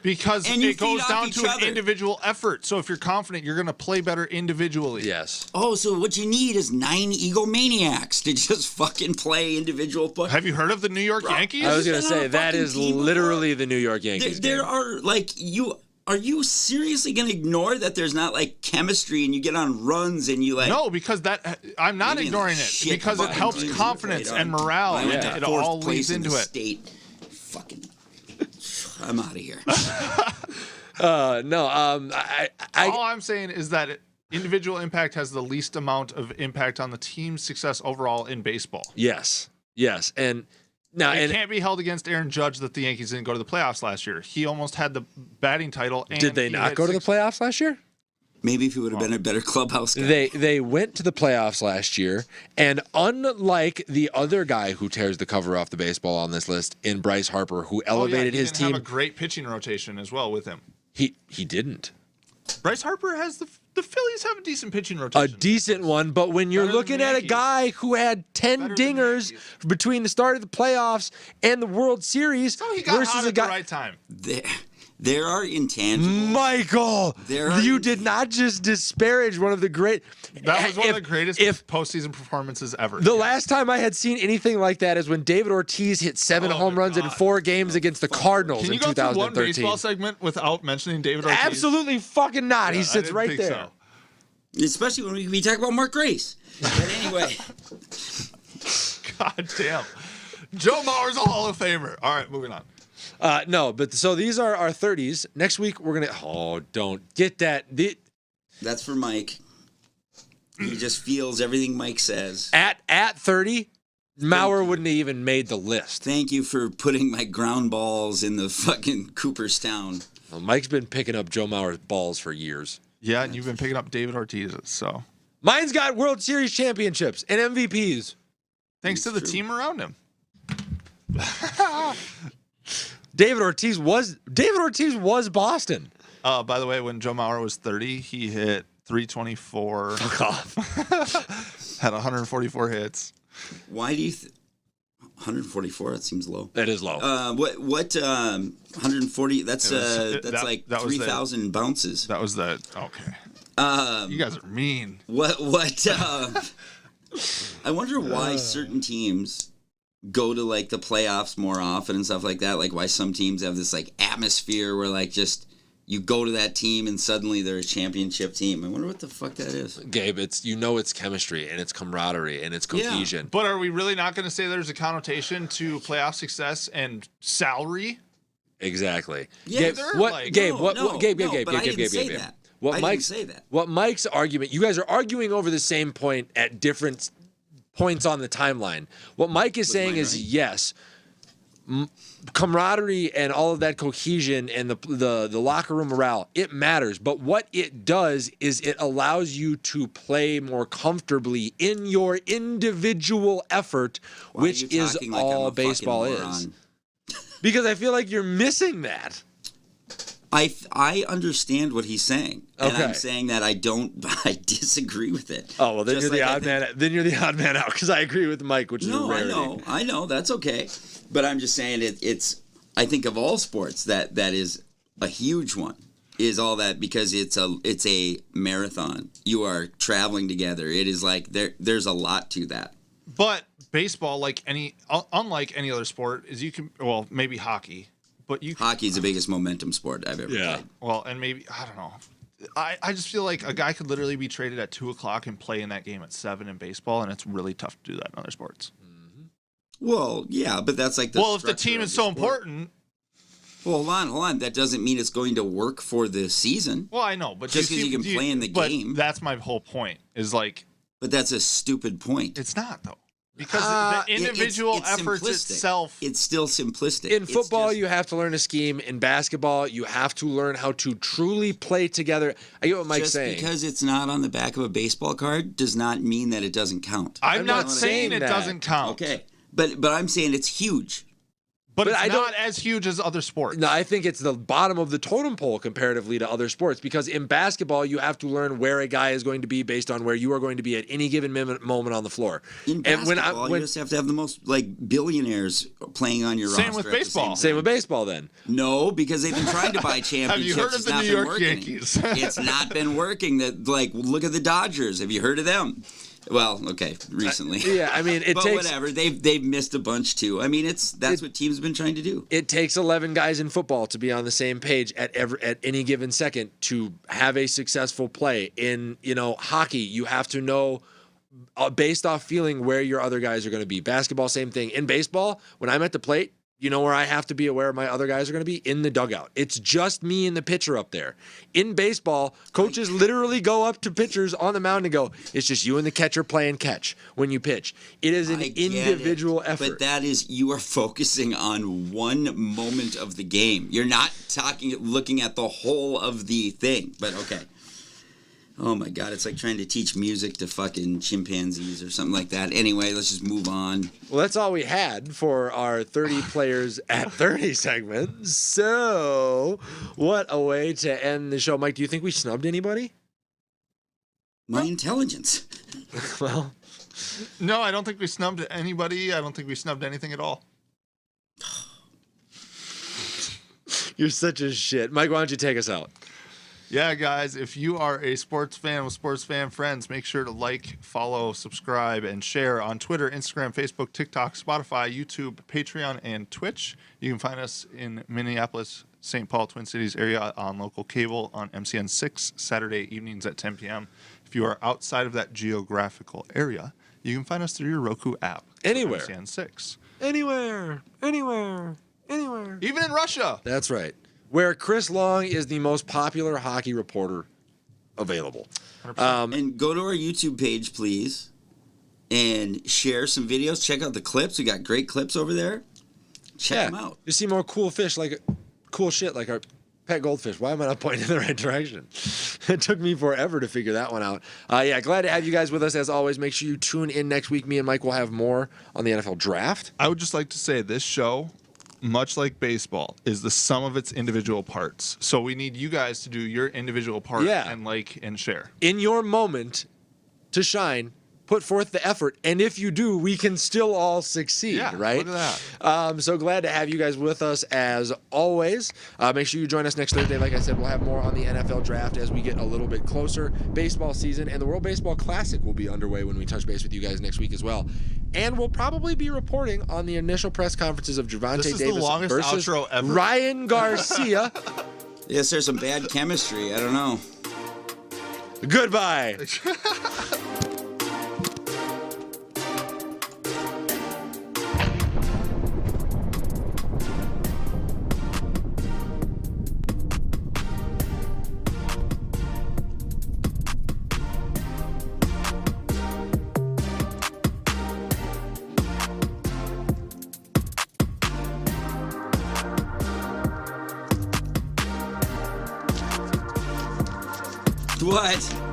Because And you it goes feed off down each to other. an individual effort. So if you're confident, you're going to play better individually. Yes. Oh, so what you need is 9 egomaniacs to just fucking play individual play. Have you heard of the New York Yankees? I was going to They're not say a that fucking is team literally the New York Yankees. There game. are are you seriously going to ignore that there's not like chemistry and you get on runs and you like No, because I'm not Maybe ignoring it shit because it fucking helps teams confidence played and on. morale. I went to It fourth all place leads in into the it. state. Fucking, I'm out of here. All I'm saying is that individual impact has the least amount of impact on the team's success overall in baseball. Yes. And now It can't be held against Aaron Judge that the Yankees didn't go to the playoffs last year. He almost had the batting title. And did they he not hit go to the 6 playoffs last year? Maybe if he would have been a better clubhouse guy. They went to the playoffs last year, and unlike the other guy who tears the cover off the baseball on this list, in Bryce Harper, who elevated he his didn't team, have a great pitching rotation as well with him. he didn't. Bryce Harper has the Phillies have a decent pitching A rotation. decent one, but when you're Better than looking the at a Yankees. guy who had 10 Better than the dingers Yankees. between the start of the playoffs and the World Series So he got versus hot a at guy. the right time. There are intangibles. Michael, There are- you did not just disparage one of the great. That was one of If- the greatest If postseason performances ever. the last time I had seen anything like that is when David Ortiz hit 7 Oh home my runs in God. 4 games against the Cardinals Can you in go through one 2013. baseball segment without mentioning David Ortiz? Absolutely fucking not. He I sits didn't right think there. so. Especially when we talk about Mark Grace. But anyway, God damn. Joe Mauer's a Hall of Famer. All right, moving on. No, but so these are our 30s. Next week we're gonna. Oh, don't get that. that's for Mike. He just feels everything Mike says. At 30, Maurer wouldn't have even made the list. Thank you for putting my ground balls in the fucking Cooperstown. Well, Mike's been picking up Joe Maurer's balls for years. Yeah, and you've been picking up David Ortiz's, so. Mine's got World Series championships and MVPs. Thanks to the team around him. David Ortiz was Boston. By the way, when Joe Mauer was 30, he hit 324. Fuck off. Had 144 hits. Why do you 144? That seems low. That is low. What 140? That's like that was 3,000 bounces. That was the okay. You guys are mean. What I wonder why certain teams go to like the playoffs more often and stuff like that. Like why some teams have this like atmosphere where like just you go to that team and suddenly they're a championship team. I wonder what the fuck that is. Gabe, it's chemistry and it's camaraderie and it's cohesion. But are we really not going to say there's a connotation to playoff success and salary? Exactly. Yeah, Gabe, they're what like, Gabe, no, what no, Gabe, no, Gabe, but I Gabe, didn't Gabe, say Gabe. that. What I Mike's didn't say that. What Mike's argument, you guys are arguing over the same point at different points on the timeline. What Mike is saying is yes, camaraderie and all of that cohesion and the locker room morale, it matters. But what it does is it allows you to play more comfortably in your individual effort, which is all baseball is. Because I feel like you're missing that. I understand what he's saying, and Okay. I'm saying that I disagree with it. Oh well, then Just you're the like I odd think- man. Then you're the odd man out because I agree with Mike, which is a No, rarity. I know, that's okay. But I'm just saying it's. I think of all sports that is a huge one. Is all that because it's a marathon. You are traveling together. It is like there's a lot to that. But baseball, unlike any other sport, is maybe hockey, but Hockey's the biggest momentum sport I've ever Yeah. played. well, and maybe I don't know. I just feel like a guy could literally be traded at 2:00 and play in that game at 7 in baseball, and it's really tough to do that in other sports. Well, yeah, but that's like the Well, if the structure team of is the so sport. important, Well, hold on. That doesn't mean it's going to work for the season. well, I know, but Just 'cause you can play in the but game. That's my whole point. Is like But that's a stupid point. it's not though, because the It's individual efforts simplistic. itself. It's still simplistic. In It's football, just- you have to learn a scheme. In basketball, you have to learn how to truly play together. I get what Mike's just saying. because it's not on the back of a baseball card does not mean that it doesn't count. I'm not not saying saying it that. doesn't count. Okay, but I'm saying it's huge. But it's I not don't- as huge as other sports. No, I think it's the bottom of the totem pole comparatively to other sports because in basketball, you have to learn where a guy is going to be based on where you are going to be at any given moment on the floor. In basketball, you just have to have the most like billionaires playing on your Same roster. with at the baseball. Same with baseball then. No, because they've been trying to buy championships. Have you heard of It's the not New been York working. Yankees? It's not been working. That like look at the Dodgers. Have you heard of them? Well, okay, recently. Yeah, I mean, but whatever. They've missed a bunch too. I mean, that's what teams have been trying to do. it takes 11 guys in football to be on the same page at any given second to have a successful play. In hockey, you have to know based off feeling where your other guys are going to be. Basketball, same thing. In baseball, when I'm at the plate, you know where I have to be aware my other guys are going to be? In the dugout. It's just me and the pitcher up there. In baseball, coaches literally go up to pitchers on the mound and go, it's just you and the catcher playing catch when you pitch. It is an I get individual it, effort. But that is, you are focusing on one moment of the game. You're not looking at the whole of the thing. But okay. Oh my God, it's like trying to teach music to fucking chimpanzees or something like that. Anyway, let's just move on. Well, that's all we had for our 30 players at 30 segment. So, what a way to end the show. Mike, do you think we snubbed anybody? My intelligence. Well, No, I don't think we snubbed anybody. I don't think we snubbed anything at all. you're such a shit. Mike, why don't you take us out? Yeah, guys, if you are a sports fan with sports fan friends, make sure to like, follow, subscribe, and share on Twitter, Instagram, Facebook, TikTok, Spotify, YouTube, Patreon, and Twitch. You can find us in Minneapolis, St. Paul, Twin Cities area on local cable on MCN 6, Saturday evenings at 10 p.m. If you are outside of that geographical area, you can find us through your Roku app. Anywhere. MCN 6. Anywhere. Anywhere. Even in Russia. That's right. Where Chris Long is the most popular hockey reporter available. And go to our YouTube page, please. and share some videos. Check out the clips. We got great clips over there. Check them out. You see more cool fish, like cool shit, like our pet goldfish. Why am I not pointing in the right direction? It took me forever to figure that one out. Yeah, glad to have you guys with us as always. Make sure you tune in next week. Me and Mike will have more on the NFL draft. I would just like to say this show, much like baseball, is the sum of its individual parts. So we need you guys to do your individual part and like and share. In your moment to shine, put forth the effort, and if you do, we can still all succeed, right? Look at that. So glad to have you guys with us as always. Make sure you join us next Thursday. Like I said, we'll have more on the NFL draft as we get a little bit closer. Baseball season and the World Baseball Classic will be underway when we touch base with you guys next week as well. And we'll probably be reporting on the initial press conferences of Gervonta Davis the longest versus outro ever. Ryan Garcia. Yes, there's some bad chemistry. I don't know. Goodbye. What?